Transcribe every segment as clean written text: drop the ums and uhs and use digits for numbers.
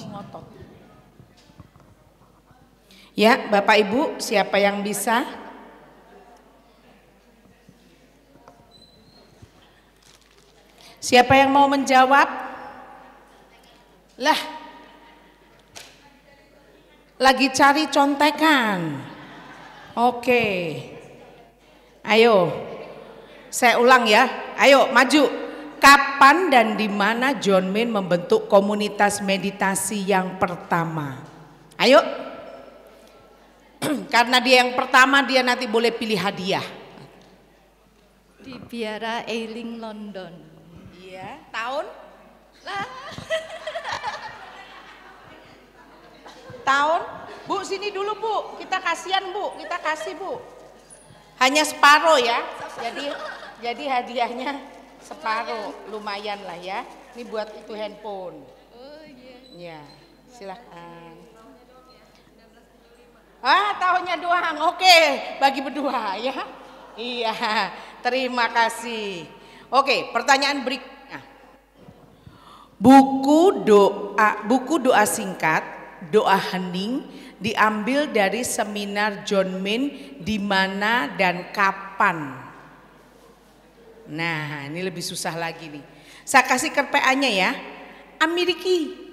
ngotot. Ya, Bapak Ibu, siapa yang bisa? Siapa yang mau menjawab? Lah, lagi cari contekan. Oke. Ayo. Saya ulang ya. Ayo maju. Kapan dan di mana John Main membentuk komunitas meditasi yang pertama? Ayo. Karena dia yang pertama, dia nanti boleh pilih hadiah. Di Biara Ealing London. Iya, tahun? Lah. Tahun? Bu, sini dulu Bu, kita kasihan Bu, kita kasih Bu. Hanya separuh ya, jadi hadiahnya separuh, lumayan lah ya. Ini buat itu handphone. Oh Ya, iya. silahkan. Tahunnya doang, oke, bagi berdua ya. Iya, terima kasih. Oke, pertanyaan berikutnya. Buku doa singkat, doa hening diambil dari seminar John Main di mana dan kapan? Nah, ini lebih susah lagi nih. Saya kasih KPA-nya ya. Ameriki.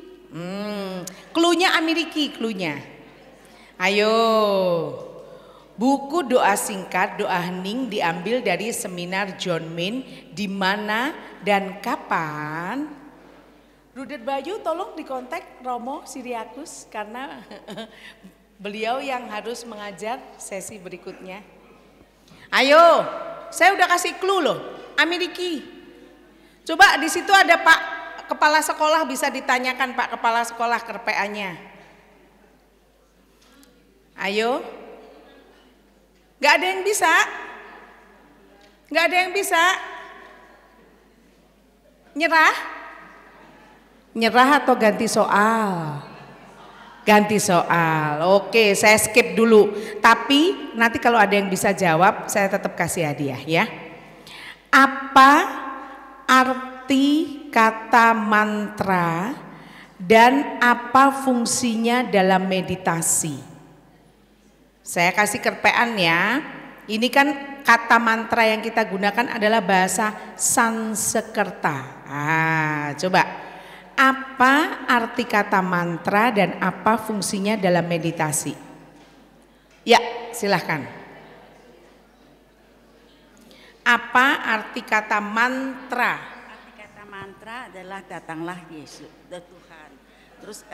Cluenya Ameriki, cluenya. Ayo. Buku doa singkat, doa hening diambil dari seminar John Main di mana dan kapan? Rudet Bayu tolong dikontak Romo Siriakus karena beliau yang harus mengajar sesi berikutnya. Ayo, saya udah kasih clue loh, Ameriki. Coba di situ ada Pak Kepala Sekolah, bisa ditanyakan Pak Kepala Sekolah KPA-nya. Ayo. Gak ada yang bisa? Gak ada yang bisa? Nyerah? Nyerah atau ganti soal? Ganti soal. Oke, saya skip dulu. Tapi nanti kalau ada yang bisa jawab, saya tetap kasih hadiah ya. Apa arti kata mantra dan apa fungsinya dalam meditasi? Saya kasih kerpean ya. Ini kan kata mantra yang kita gunakan adalah bahasa Sanskerta. Coba. Apa arti kata mantra dan apa fungsinya dalam meditasi? Ya, silahkan. Apa arti kata mantra? Arti kata mantra adalah datanglah Yesus, Tuhan. Terus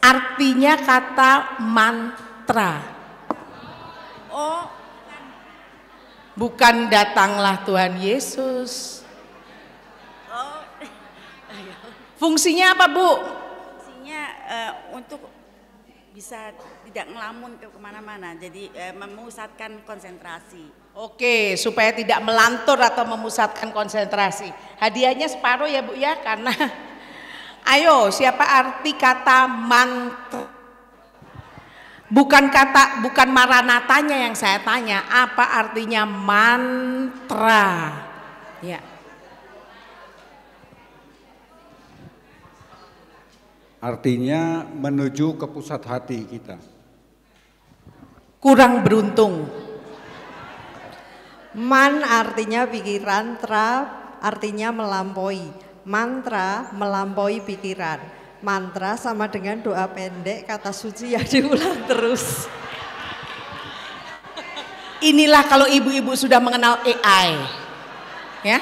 artinya kata mantra. Oh, bukan datanglah Tuhan Yesus. Oh, fungsinya apa Bu? Fungsinya untuk bisa tidak ngelamun ke kemana-mana, jadi memusatkan konsentrasi. Oke, supaya tidak melantur atau memusatkan konsentrasi. Hadiahnya separuh ya Bu ya, karena ayo siapa arti kata mantra? Bukan maranatanya yang saya tanya, apa artinya mantra? Ya. Artinya menuju ke pusat hati kita. Kurang beruntung. Man artinya pikiran, tra artinya melampaui. Mantra melampaui pikiran. Mantra sama dengan doa pendek, kata suci yang diulang terus. Inilah kalau ibu-ibu sudah mengenal AI. Ya.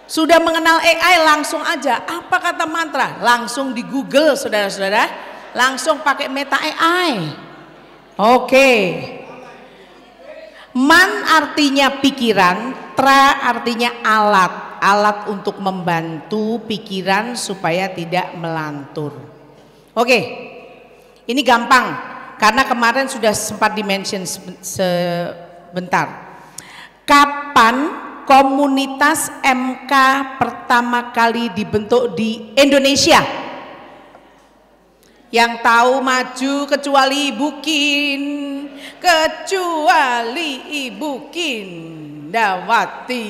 Sudah mengenal AI, langsung aja apa kata mantra? Langsung di Google saudara-saudara. Langsung pakai Meta AI. Oke. Man artinya pikiran, tra artinya alat untuk membantu pikiran supaya tidak melantur. Oke, ini gampang karena kemarin sudah sempat dimention sebentar. Kapan komunitas MK pertama kali dibentuk di Indonesia? Yang tahu maju kecuali Ibu Kindawati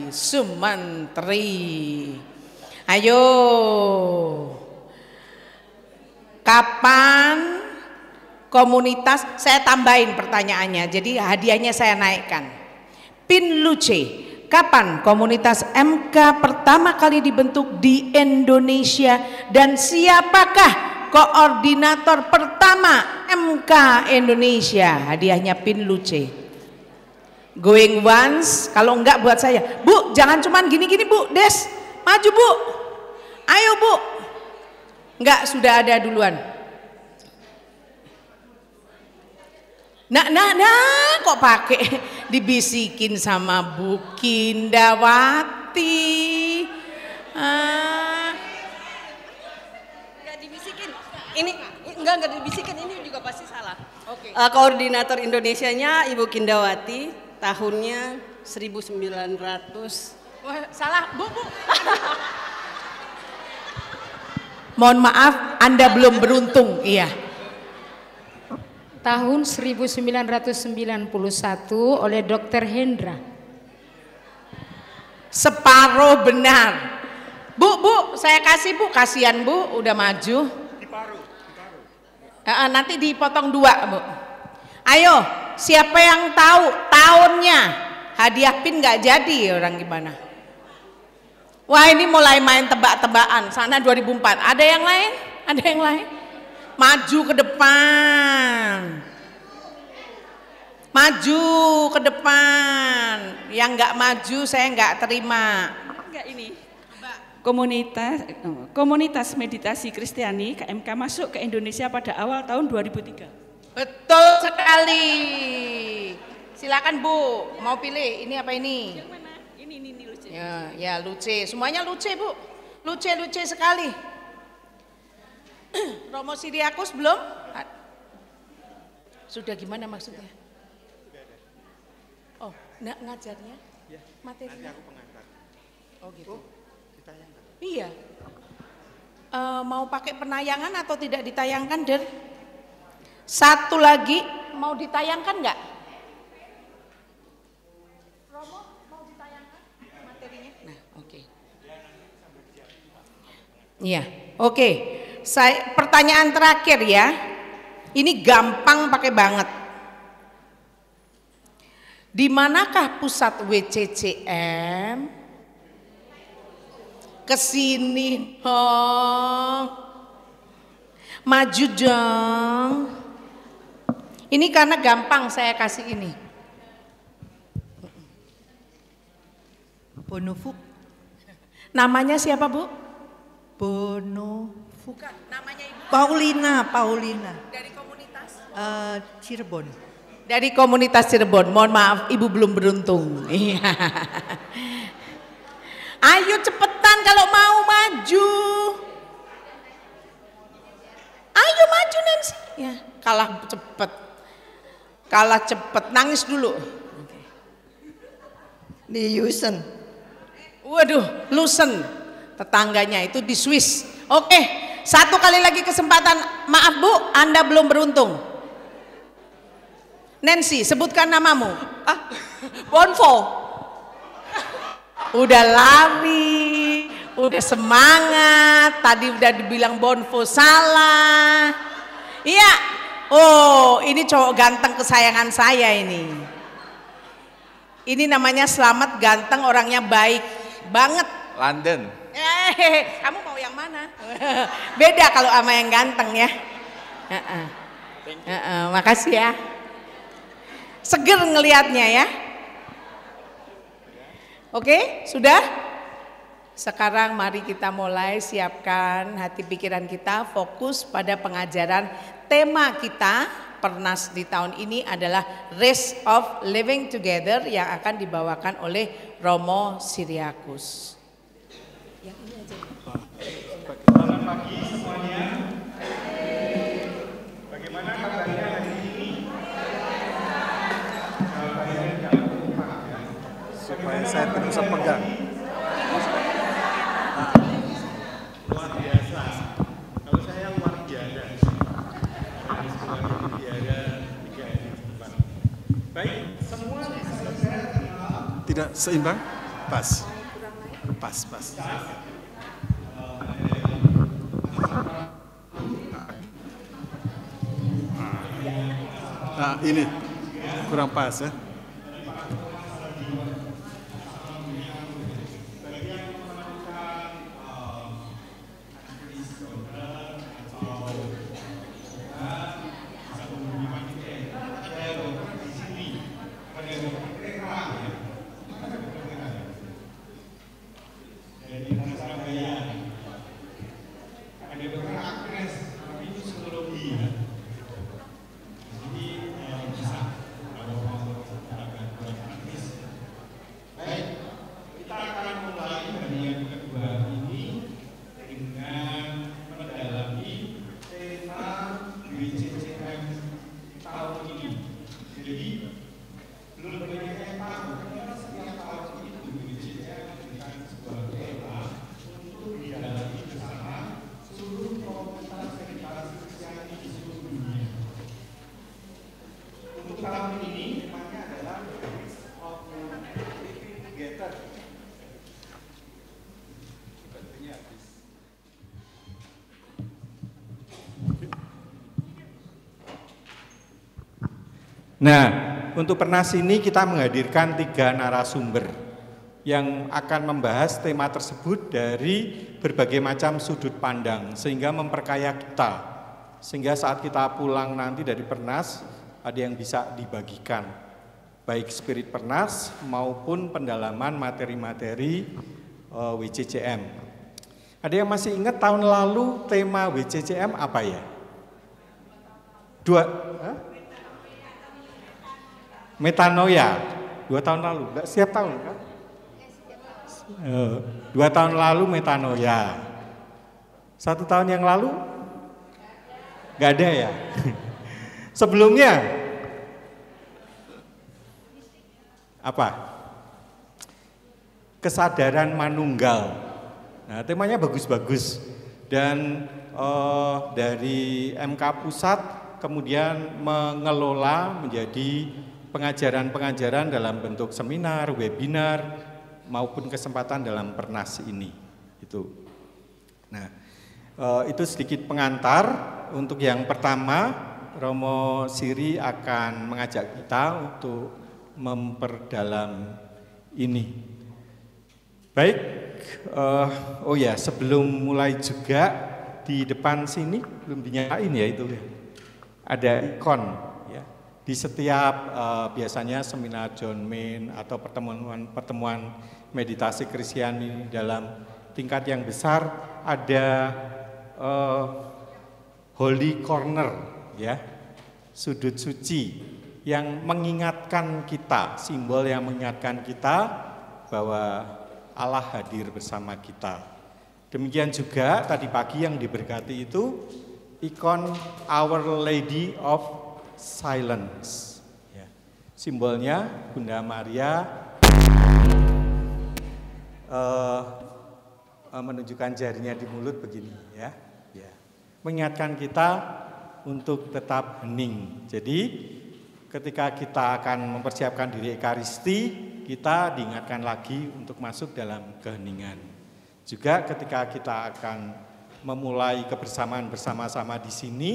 Sumantri. Ayo. Kapan komunitas, saya tambahin pertanyaannya, jadi hadiahnya saya naikkan. Pin Luce, kapan komunitas MK pertama kali dibentuk di Indonesia dan siapakah koordinator pertama MK Indonesia? Hadiahnya Pin Luce. Going once, kalau enggak buat saya. Bu, jangan cuman gini-gini Bu, Des, maju Bu, ayo Bu. Enggak, sudah ada duluan. Nah, kok pakai dibisikin sama Bu Kindawati? Enggak dibisikin. Ini enggak dibisikin, ini juga pasti salah. Oke. Koordinator Indonesianya Ibu Kindawati, tahunnya 1900. Wah, salah, Bu. Mohon maaf, Anda belum beruntung, iya. Tahun 1991 oleh Dr. Hendra. Separuh benar. Bu, saya kasih Bu, kasihan Bu, udah maju. Nanti dipotong 2 Bu. Ayo, siapa yang tahu tahunnya? Hadiah pin nggak jadi orang gimana? Wah, ini mulai main tebak-tebakan. Sana 2004. Ada yang lain? Ada yang lain? Maju ke depan. Maju ke depan. Yang nggak maju saya nggak terima. Enggak ini. Komunitas meditasi Kristiani KMK masuk ke Indonesia pada awal tahun 2003. Betul sekali. Silakan Bu, mau pilih ini apa ini? Yang mana? Ini Luce. Ya Luce, semuanya Luce Bu. Luce sekali. Romo Siriakus belum? Sudah gimana maksudnya? Oh, ngajarnya? Materinya? Nanti aku pengantar. Oh gitu. Ditayangkan. Iya. Mau pakai penayangan atau tidak ditayangkan, Der? Satu lagi, mau ditayangkan nggak? Romo, mau ditayangkan materinya? Nah, oke. Iya, oke. Pertanyaan terakhir ya. Ini gampang pakai banget. Di manakah pusat WCCM? Kesini dong. Maju dong. Ini karena gampang saya kasih ini. Bonofuk. Namanya siapa Bu? Bonofuk. Bukan, namanya Ibu. Paulina. Dari komunitas? Cirebon. Dari komunitas Cirebon. Mohon maaf, Ibu belum beruntung. Iya. Ayo cepetan kalau mau maju. Ayo maju Nancy. Ya, kalah cepet, nangis dulu. Di Yusen. Waduh, Lusen, tetangganya itu di Swiss. Oke, satu kali lagi kesempatan. Maaf Bu, Anda belum beruntung. Nancy, sebutkan namamu. Bonfo. Udah lari, udah semangat. Tadi udah dibilang Bonfo salah. Iya. Oh, ini cowok ganteng kesayangan saya ini. Ini namanya Slamet, ganteng, orangnya baik banget. London. Kamu mau yang mana? Beda kalau sama yang ganteng ya. Makasih ya. Seger ngelihatnya ya. Oke, sudah? Sekarang mari kita mulai siapkan hati pikiran kita, fokus pada pengajaran. Tema kita Pernas di tahun ini adalah Race of Living Together yang akan dibawakan oleh Romo Siriakus. Selamat pagi semuanya. Bagaimana kabarnya hari ini? Jawabannya jangan lupa ya. Supaya saya terus pegang. Luar biasa. Kalau saya luar biasa. Harus keluar biara 3 hari depan. Baik, semua tidak seimbang? Pas. Nah, ini kurang pas ya. Nah, untuk Pernas ini kita menghadirkan 3 narasumber yang akan membahas tema tersebut dari berbagai macam sudut pandang sehingga memperkaya kita. Sehingga saat kita pulang nanti dari Pernas ada yang bisa dibagikan, baik spirit Pernas maupun pendalaman materi-materi WCCM. Ada yang masih ingat tahun lalu tema WCCM apa ya? Metanoia, 2 tahun lalu, enggak setiap tahun kan? 2 tahun lalu metanoia. 1 tahun yang lalu? Enggak ada ya? Sebelumnya? Apa? Kesadaran manunggal. Nah, temanya bagus-bagus. Dan dari MK Pusat kemudian mengelola menjadi pengajaran-pengajaran dalam bentuk seminar, webinar, maupun kesempatan dalam Pernas ini. Nah, itu sedikit pengantar. Untuk yang pertama, Romo Siri akan mengajak kita untuk memperdalam ini. Baik, oh ya, sebelum mulai juga di depan sini belum dinyalain ya itu ya. Ada ikon. Di setiap biasanya seminar John Main atau pertemuan meditasi Kristiani dalam tingkat yang besar ada holy corner ya, sudut suci yang mengingatkan kita, simbol yang mengingatkan kita bahwa Allah hadir bersama kita. Demikian juga tadi pagi yang diberkati itu ikon Our Lady of Silence, ya. Simbolnya Bunda Maria menunjukkan jarinya di mulut begini, ya. Mengingatkan kita untuk tetap hening. Jadi ketika kita akan mempersiapkan diri Ekaristi, kita diingatkan lagi untuk masuk dalam keheningan. Juga ketika kita akan memulai kebersamaan bersama-sama di sini,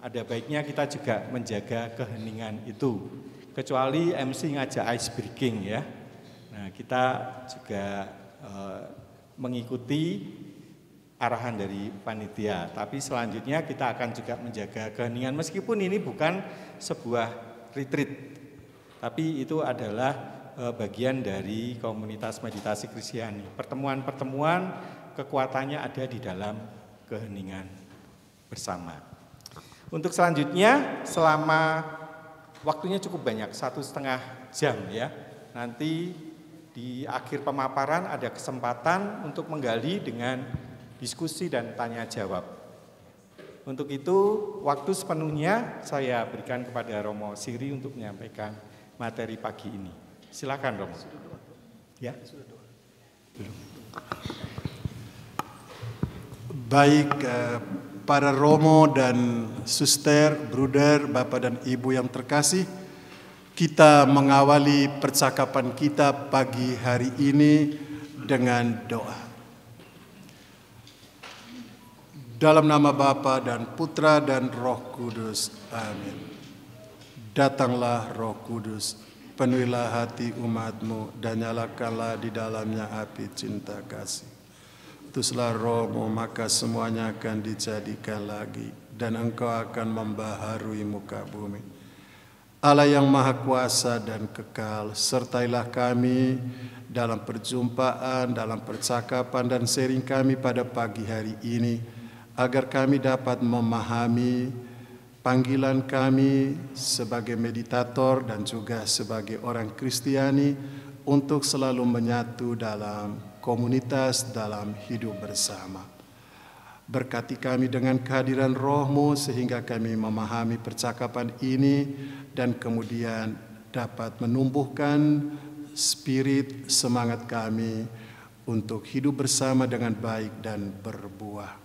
ada baiknya kita juga menjaga keheningan itu. Kecuali MC ngajak ice breaking ya. Nah, kita juga mengikuti arahan dari panitia. Tapi selanjutnya kita akan juga menjaga keheningan meskipun ini bukan sebuah retreat. Tapi itu adalah bagian dari komunitas meditasi Kristiani. Pertemuan-pertemuan kekuatannya ada di dalam keheningan bersama. Untuk selanjutnya, selama waktunya cukup banyak, 1,5 jam ya. Nanti di akhir pemaparan ada kesempatan untuk menggali dengan diskusi dan tanya jawab. Untuk itu, waktu sepenuhnya saya berikan kepada Romo Siri untuk menyampaikan materi pagi ini. Silakan Romo. Ya. Belum. Baik, para Romo dan Suster, Bruder, Bapak dan Ibu yang terkasih, kita mengawali percakapan kita pagi hari ini dengan doa. Dalam nama Bapa dan Putra dan Roh Kudus, amin. Datanglah Roh Kudus, penuhilah hati umat-Mu dan nyalakanlah di dalamnya api cinta kasih. Utuslah Roh-Mu, maka semuanya akan dijadikan lagi dan Engkau akan membaharui muka bumi. Allah yang Maha Kuasa dan kekal, sertailah kami dalam perjumpaan, dalam percakapan dan sharing kami pada pagi hari ini, agar kami dapat memahami panggilan kami sebagai meditator dan juga sebagai orang Kristiani untuk selalu menyatu dalam komunitas, dalam hidup bersama. Berkati kami dengan kehadiran Roh-Mu sehingga kami memahami percakapan ini dan kemudian dapat menumbuhkan spirit semangat kami untuk hidup bersama dengan baik dan berbuah.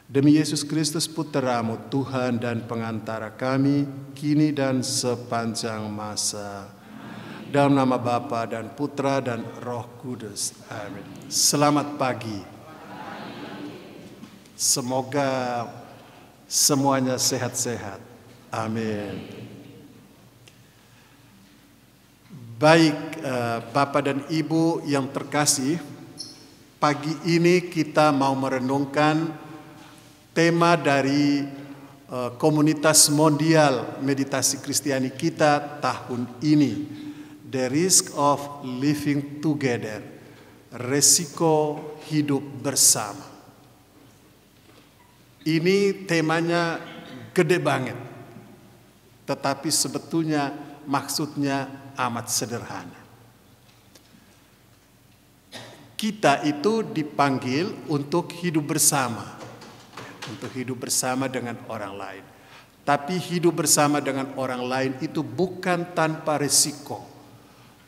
Demi Yesus Kristus Putra-Mu, Tuhan dan pengantara kami, kini dan sepanjang masa. Dalam nama Bapa dan Putra dan Roh Kudus. Amin. Selamat pagi. Semoga semuanya sehat-sehat. Amin. Baik, Bapak dan Ibu yang terkasih, pagi ini kita mau merenungkan tema dari komunitas mondial meditasi Kristiani kita tahun ini. The risk of living together, resiko hidup bersama. Ini temanya gede banget, tetapi sebetulnya maksudnya amat sederhana. Kita itu dipanggil untuk hidup bersama dengan orang lain. Tapi hidup bersama dengan orang lain itu bukan tanpa resiko.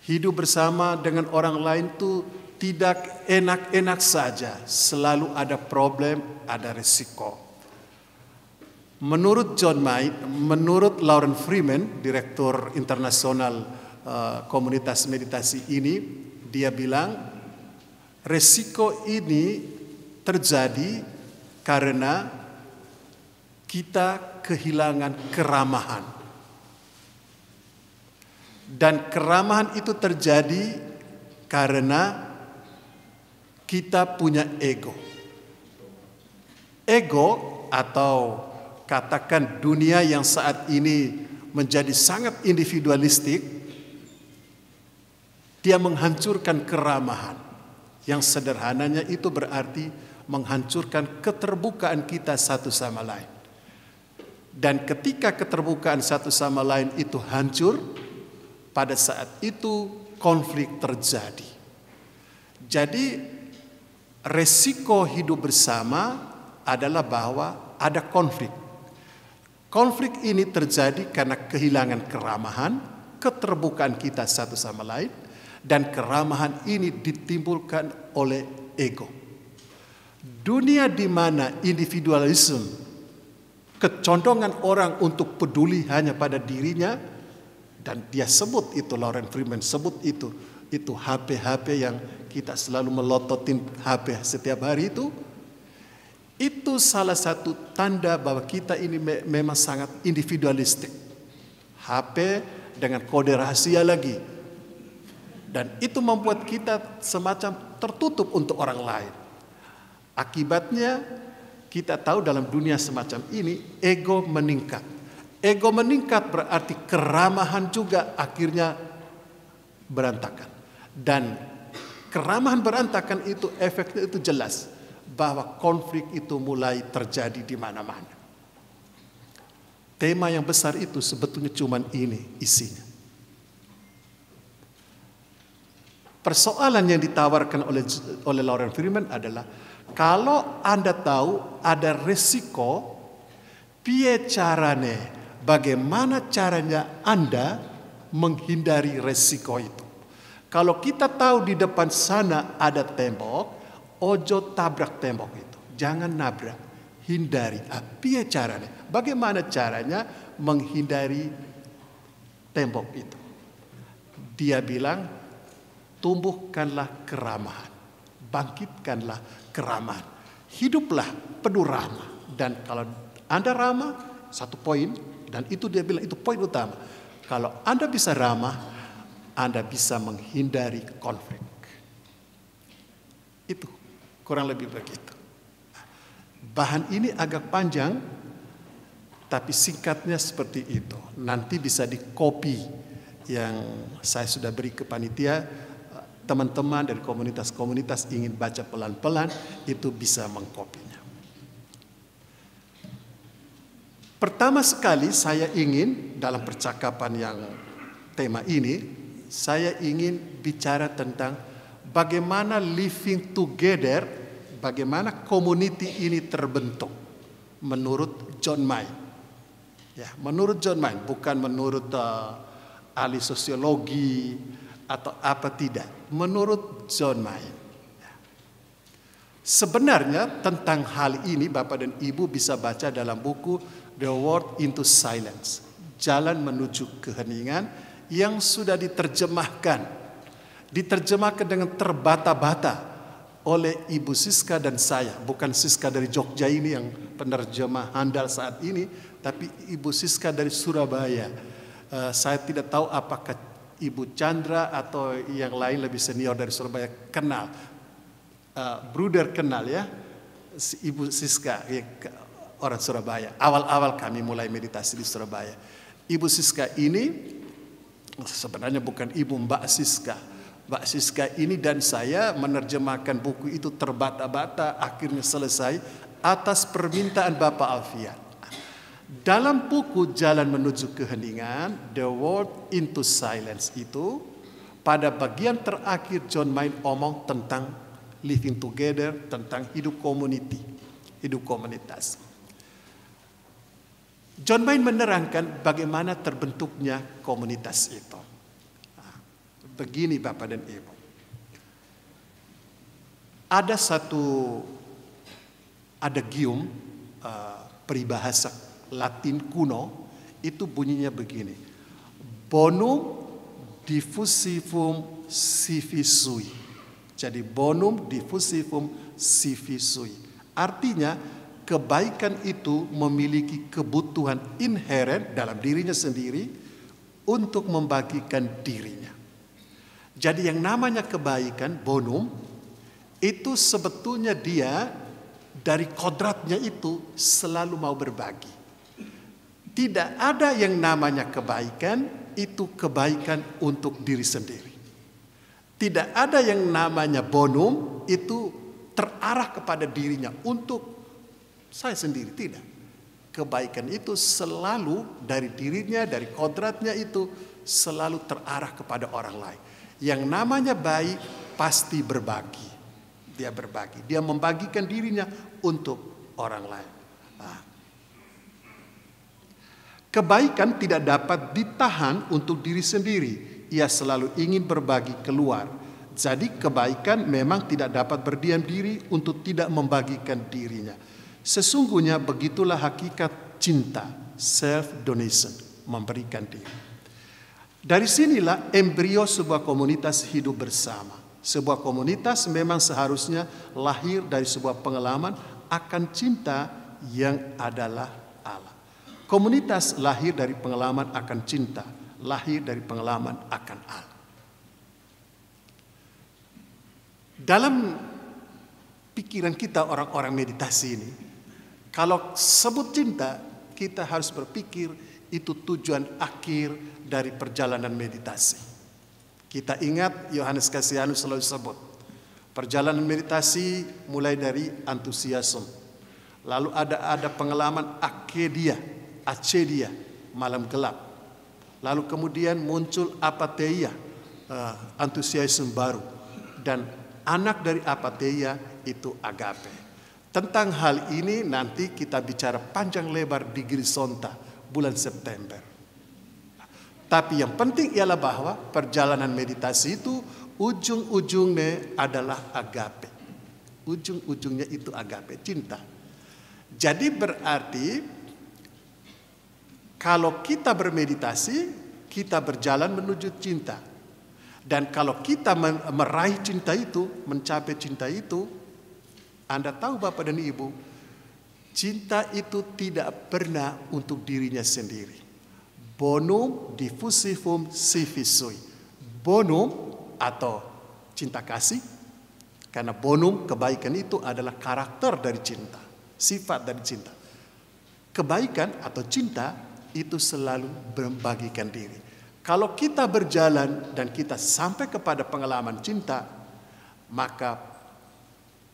Hidup bersama dengan orang lain itu tidak enak-enak saja, selalu ada problem, ada risiko. Menurut John Maid, menurut Lauren Freeman, Direktur Internasional Komunitas Meditasi ini, dia bilang risiko ini terjadi karena kita kehilangan keramahan. Dan keramahan itu terjadi karena kita punya ego. Ego atau katakan dunia yang saat ini menjadi sangat individualistik, dia menghancurkan keramahan. Yang sederhananya itu berarti menghancurkan keterbukaan kita satu sama lain. Dan ketika keterbukaan satu sama lain itu hancur, pada saat itu konflik terjadi. Jadi resiko hidup bersama adalah bahwa ada konflik. Konflik ini terjadi karena kehilangan keramahan, keterbukaan kita satu sama lain, dan keramahan ini ditimbulkan oleh ego. Dunia di mana individualisme, kecondongan orang untuk peduli hanya pada dirinya, dan dia sebut itu, Lauren Freeman sebut itu HP yang kita selalu melototin HP setiap hari itu salah satu tanda bahwa kita ini memang sangat individualistik. HP dengan kode rahasia lagi. Dan itu membuat kita semacam tertutup untuk orang lain. Akibatnya kita tahu dalam dunia semacam ini ego meningkat. Ego meningkat berarti keramahan juga akhirnya berantakan. Dan keramahan berantakan itu efeknya itu jelas. Bahwa konflik itu mulai terjadi di mana-mana. Tema yang besar itu sebetulnya cuma ini isinya. Persoalan yang ditawarkan oleh Lauren Freeman adalah kalau Anda tahu ada resiko, piye carane? Bagaimana caranya Anda menghindari resiko itu? Kalau kita tahu di depan sana ada tembok, ojo tabrak tembok itu. Jangan nabrak, hindari. Piye caranya? Bagaimana caranya menghindari tembok itu? Dia bilang, tumbuhkanlah keramahan. Bangkitkanlah keramahan. Hiduplah penuh ramah. Dan kalau Anda ramah, satu poin, dan itu dia bilang itu poin utama. Kalau Anda bisa ramah, Anda bisa menghindari konflik. Itu kurang lebih begitu. Bahan ini agak panjang, tapi singkatnya seperti itu. Nanti bisa di-copy yang saya sudah beri ke panitia. Teman-teman dari komunitas-komunitas ingin baca pelan-pelan, itu bisa mengkopinya. Pertama sekali saya ingin dalam percakapan yang tema ini, saya ingin bicara tentang bagaimana living together, bagaimana community ini terbentuk menurut John May. Ya, menurut John May, bukan menurut ahli sosiologi atau apa tidak, menurut John May. Sebenarnya tentang hal ini Bapak dan Ibu bisa baca dalam buku The Word into Silence, Jalan Menuju Keheningan, yang sudah diterjemahkan dengan terbata-bata oleh Ibu Siska dan saya. Bukan Siska dari Jogja ini yang penerjemah handal saat ini, tapi Ibu Siska dari Surabaya. Saya tidak tahu apakah Ibu Chandra atau yang lain lebih senior dari Surabaya kenal, Bruder kenal ya, Ibu Siska orang Surabaya. Awal-awal kami mulai meditasi di Surabaya. Ibu Siska ini sebenarnya bukan Ibu, Mbak Siska. Mbak Siska ini dan saya menerjemahkan buku itu terbata-bata, akhirnya selesai atas permintaan Bapak Alfian. Dalam buku Jalan Menuju Keheningan, The Word into Silence itu, pada bagian terakhir John May omong tentang living together, tentang hidup community, hidup komunitas. John May menerangkan bagaimana terbentuknya komunitas itu. Begini Bapak dan Ibu. Ada adagium peribahasa Latin kuno, itu bunyinya begini. Bonum diffusivum sivi sui. Jadi bonum diffusivum sivi sui. Artinya kebaikan itu memiliki kebutuhan inheren dalam dirinya sendiri untuk membagikan dirinya. Jadi yang namanya kebaikan, bonum, itu sebetulnya dia dari kodratnya itu selalu mau berbagi. Tidak ada yang namanya kebaikan, itu kebaikan untuk diri sendiri. Tidak ada yang namanya bonum, itu terarah kepada dirinya untuk saya sendiri. Tidak. Kebaikan itu selalu dari dirinya, dari kodratnya itu selalu terarah kepada orang lain. Yang namanya baik pasti berbagi. Dia berbagi. Dia membagikan dirinya untuk orang lain. Kebaikan tidak dapat ditahan untuk diri sendiri. Ia selalu ingin berbagi keluar. Jadi kebaikan memang tidak dapat berdiam diri untuk tidak membagikan dirinya. Sesungguhnya begitulah hakikat cinta, self-donation, memberikan diri. Dari sinilah embrio sebuah komunitas hidup bersama. Sebuah komunitas memang seharusnya lahir dari sebuah pengalaman akan cinta yang adalah Allah. Komunitas lahir dari pengalaman akan cinta, lahir dari pengalaman akan Allah. Dalam pikiran kita orang-orang meditasi ini, kalau sebut cinta, kita harus berpikir itu tujuan akhir dari perjalanan meditasi. Kita ingat Yohanes Cassianus selalu sebut, perjalanan meditasi mulai dari antusiasme. Lalu ada pengalaman acedia, malam gelap. Lalu kemudian muncul apatheia, antusiasme baru. Dan anak dari apatheia itu agape. Tentang hal ini nanti kita bicara panjang lebar di Girisonta bulan September. Tapi yang penting ialah bahwa perjalanan meditasi itu ujung-ujungnya adalah agape. Ujung-ujungnya itu agape, cinta. Jadi berarti kalau kita bermeditasi, kita berjalan menuju cinta. Dan kalau kita meraih cinta itu, mencapai cinta itu, Anda tahu Bapak dan Ibu, cinta itu tidak pernah untuk dirinya sendiri. Bonum diffusivum sivi sui. Bonum atau cinta kasih, karena bonum kebaikan itu adalah karakter dari cinta, sifat dari cinta. Kebaikan atau cinta itu selalu membagikan diri. Kalau kita berjalan dan kita sampai kepada pengalaman cinta, maka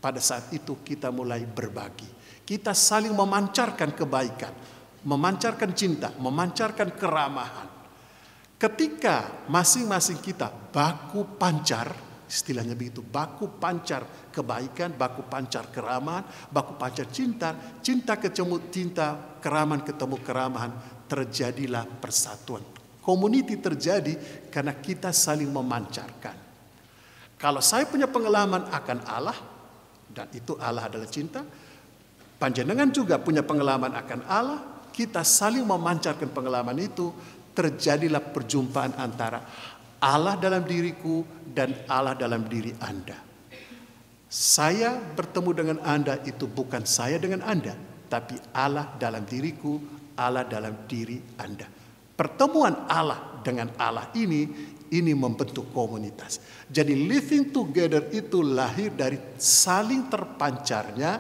pada saat itu kita mulai berbagi. Kita saling memancarkan kebaikan, memancarkan cinta, memancarkan keramahan. Ketika masing-masing kita baku pancar, istilahnya begitu, baku pancar kebaikan, baku pancar keramahan, baku pancar cinta, cinta ketemu cinta, keramahan ketemu keramahan, terjadilah persatuan. Community terjadi karena kita saling memancarkan. Kalau saya punya pengalaman akan Allah, dan itu Allah adalah cinta, panjenengan juga punya pengalaman akan Allah, kita saling memancarkan pengalaman itu, terjadilah perjumpaan antara Allah dalam diriku dan Allah dalam diri Anda. Saya bertemu dengan Anda itu bukan saya dengan Anda, tapi Allah dalam diriku, Allah dalam diri Anda. Pertemuan Allah dengan Allah ini membentuk komunitas. Jadi living together itu lahir dari saling terpancarnya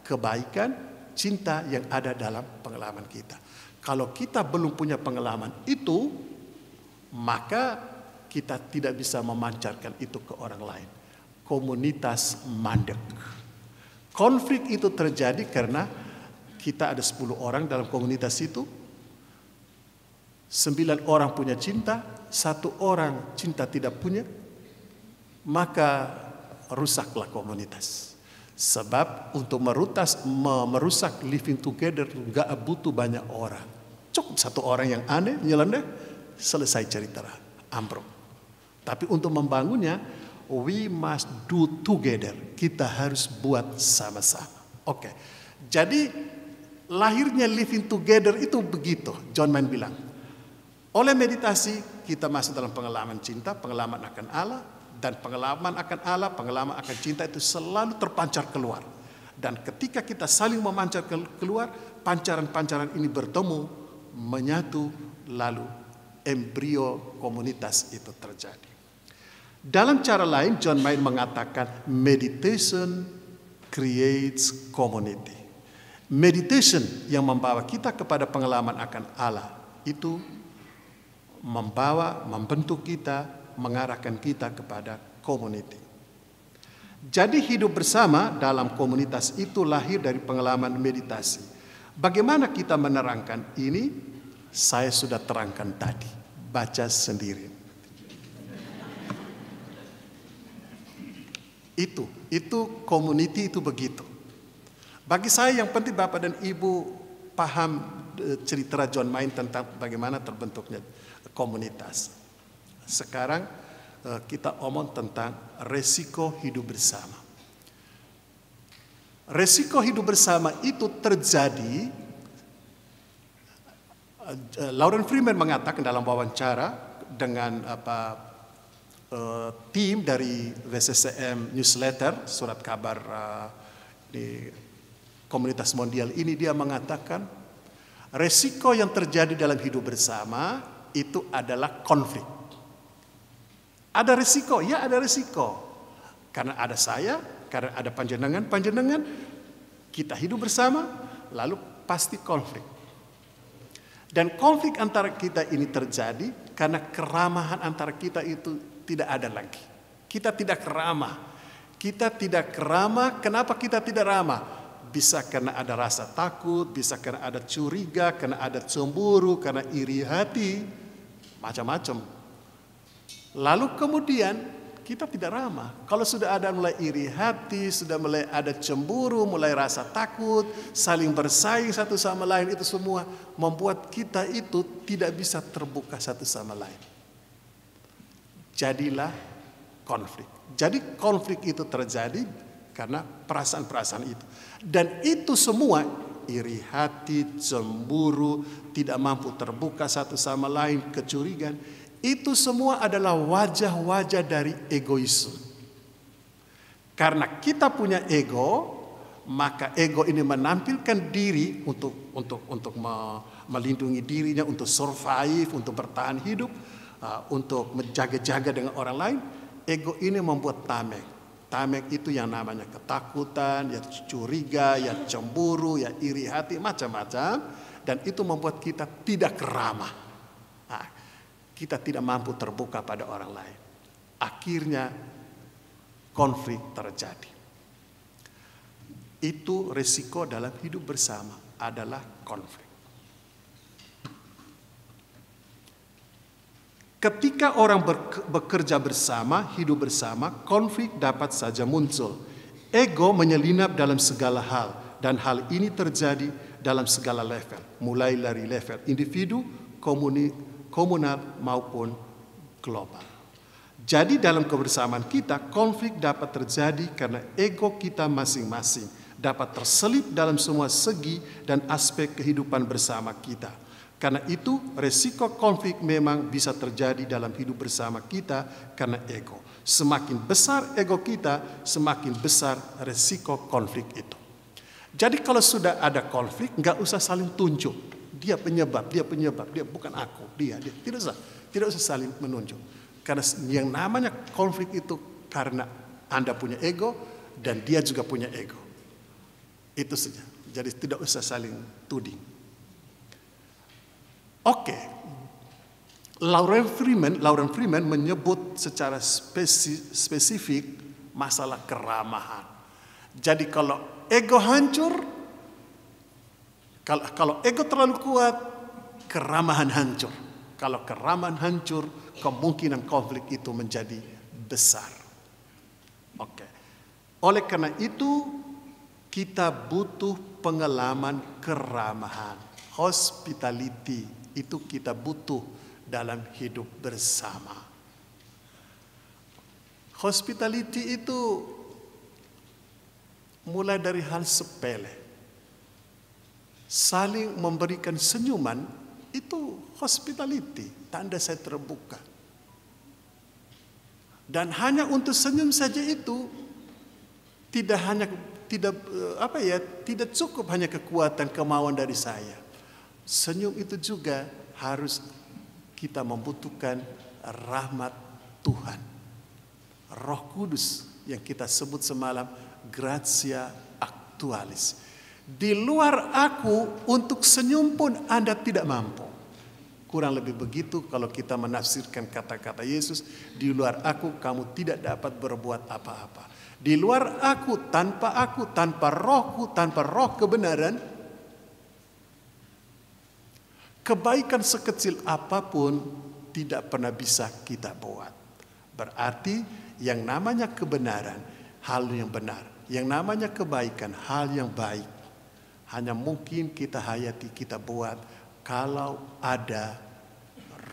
kebaikan, cinta yang ada dalam pengalaman kita. Kalau kita belum punya pengalaman itu, maka kita tidak bisa memancarkan itu ke orang lain. Komunitas mandek. Konflik itu terjadi karena kita ada 10 orang dalam komunitas itu. 9 orang punya cinta, 1 orang cinta tidak punya, maka rusaklah komunitas. Sebab untuk merusak living together nggak butuh banyak orang. Cukup 1 orang yang aneh, nyeleneh, selesai cerita, ambruk. Tapi untuk membangunnya, we must do together. Kita harus buat sama-sama. Oke. Jadi lahirnya living together itu begitu. John Main bilang. Oleh meditasi kita masuk dalam pengalaman cinta, pengalaman akan Allah, dan pengalaman akan Allah, pengalaman akan cinta itu selalu terpancar keluar. Dan ketika kita saling memancar keluar, pancaran-pancaran ini bertemu, menyatu, lalu embrio komunitas itu terjadi. Dalam cara lain, John Main mengatakan meditation creates community. Meditation yang membawa kita kepada pengalaman akan Allah itu membentuk kita, mengarahkan kita kepada community. Jadi hidup bersama dalam komunitas itu lahir dari pengalaman meditasi. Bagaimana kita menerangkan ini? Saya sudah terangkan tadi. Baca sendiri. Itu community itu begitu. Bagi saya yang penting Bapak dan Ibu paham cerita John Main tentang bagaimana terbentuknya komunitas. Sekarang kita omong tentang resiko hidup bersama. Resiko hidup bersama itu terjadi, Lauren Freeman mengatakan dalam wawancara dengan tim dari WCCM newsletter, surat kabar di komunitas mondial ini, dia mengatakan resiko yang terjadi dalam hidup bersama itu adalah konflik. Ada resiko, ya ada resiko. Karena ada saya, karena ada panjenengan, kita hidup bersama, lalu pasti konflik. Dan konflik antara kita ini terjadi karena keramahan antara kita itu tidak ada lagi. Kita tidak ramah. Kita tidak ramah. Kenapa kita tidak ramah? Bisa karena ada rasa takut, bisa karena ada curiga, karena ada cemburu, karena iri hati, macam-macam. Lalu kemudian kita tidak ramah. Kalau sudah ada mulai iri hati, sudah mulai ada cemburu, mulai rasa takut, saling bersaing satu sama lain, itu semua membuat kita itu tidak bisa terbuka satu sama lain. Jadilah konflik. Jadi konflik itu terjadi karena perasaan-perasaan itu. Dan itu semua, iri hati, cemburu, tidak mampu terbuka satu sama lain, kecurigaan, itu semua adalah wajah-wajah dari egoisme. Karena kita punya ego, maka ego ini menampilkan diri untuk melindungi dirinya, untuk survive, untuk bertahan hidup, untuk menjaga-jaga dengan orang lain. Ego ini membuat tameng. Tameng itu yang namanya ketakutan, ya curiga, ya cemburu, ya iri hati, macam-macam. Dan itu membuat kita tidak ramah. Kita tidak mampu terbuka pada orang lain. Akhirnya konflik terjadi. Itu resiko dalam hidup bersama adalah konflik. Ketika orang bekerja bersama, hidup bersama, konflik dapat saja muncul. Ego menyelinap dalam segala hal, dan hal ini terjadi dalam segala level, mulai dari level individu, komunal maupun global. Jadi dalam kebersamaan kita, konflik dapat terjadi karena ego kita masing-masing dapat terselip dalam semua segi dan aspek kehidupan bersama kita. Karena itu, resiko konflik memang bisa terjadi dalam hidup bersama kita karena ego. Semakin besar ego kita, semakin besar resiko konflik itu. Jadi kalau sudah ada konflik, nggak usah saling tunjuk. Dia penyebab, dia bukan aku, dia. Tidak usah saling menunjuk. Karena yang namanya konflik itu karena Anda punya ego dan dia juga punya ego. Itu saja. Jadi tidak usah saling tuding. Oke. Lauren Freeman menyebut secara spesifik masalah keramahan. Jadi kalau ego hancur, kalau ego terlalu kuat, keramahan hancur. Kalau keramahan hancur, kemungkinan konflik itu menjadi besar. Oke. Oleh karena itu, kita butuh pengalaman keramahan. Hospitality itu kita butuh dalam hidup bersama. Hospitality itu mulai dari hal sepele. Saling memberikan senyuman itu hospitality, tanda saya terbuka. Dan hanya untuk senyum saja itu tidak cukup hanya kekuatan kemauan dari saya. Senyum itu juga harus kita membutuhkan rahmat Tuhan. Roh Kudus yang kita sebut semalam gratia actualis. Di luar aku untuk senyum pun Anda tidak mampu. Kurang lebih begitu kalau kita menafsirkan kata-kata Yesus, di luar aku kamu tidak dapat berbuat apa-apa. Di luar aku, tanpa rohku, tanpa roh kebenaran, kebaikan sekecil apapun tidak pernah bisa kita buat. Berarti yang namanya kebenaran, hal yang benar. Yang namanya kebaikan, hal yang baik. Hanya mungkin kita hayati, kita buat kalau ada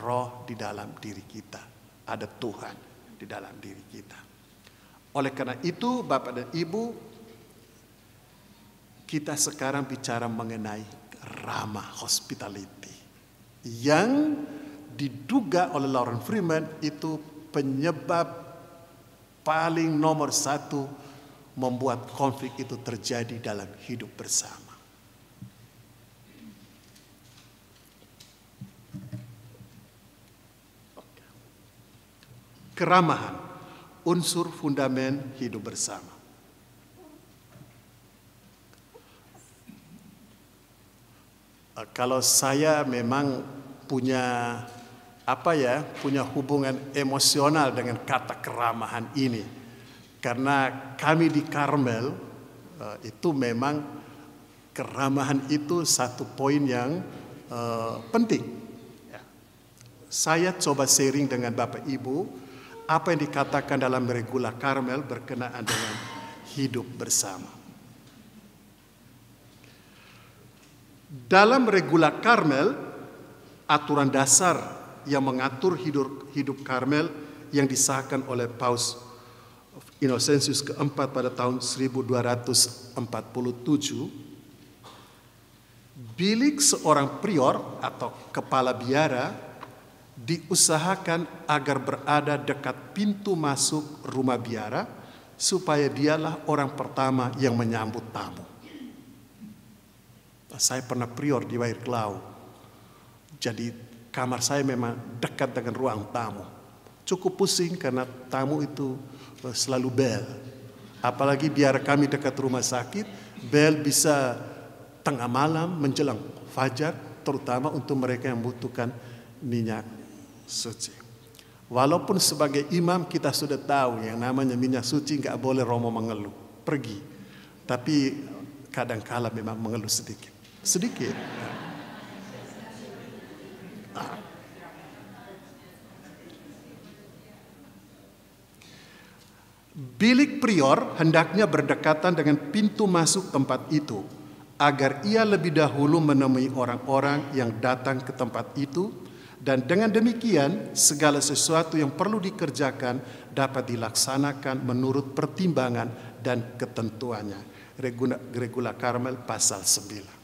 roh di dalam diri kita. Ada Tuhan di dalam diri kita. Oleh karena itu, Bapak dan Ibu, kita sekarang bicara mengenai ramah hospitality. Yang diduga oleh Lauren Freeman itu penyebab paling nomor satu membuat konflik itu terjadi dalam hidup bersama. Keramahan, unsur fundamen hidup bersama. Kalau saya memang punya punya hubungan emosional dengan kata keramahan ini, karena kami di Karmel itu memang keramahan itu satu poin yang penting. Saya coba sharing dengan Bapak Ibu apa yang dikatakan dalam Regula Karmel berkenaan dengan hidup bersama. Dalam Regula Karmel, aturan dasar yang mengatur hidup Karmel yang disahkan oleh Paus Innocentius keempat pada tahun 1247, bilik seorang prior atau kepala biara diusahakan agar berada dekat pintu masuk rumah biara supaya dialah orang pertama yang menyambut tamu. Saya pernah prior di Wairklau. Jadi kamar saya memang dekat dengan ruang tamu. Cukup pusing karena tamu itu selalu bel. Apalagi biar kami dekat rumah sakit, bel bisa tengah malam menjelang fajar, terutama untuk mereka yang membutuhkan minyak suci. Walaupun sebagai imam kita sudah tahu yang namanya minyak suci nggak boleh Romo mengeluh, pergi. Tapi kadang-kala memang mengeluh sedikit. Bilik prior hendaknya berdekatan dengan pintu masuk tempat itu, agar ia lebih dahulu menemui orang-orang yang datang ke tempat itu, dan dengan demikian segala sesuatu yang perlu dikerjakan dapat dilaksanakan menurut pertimbangan dan ketentuannya. Regula Karmel pasal 9.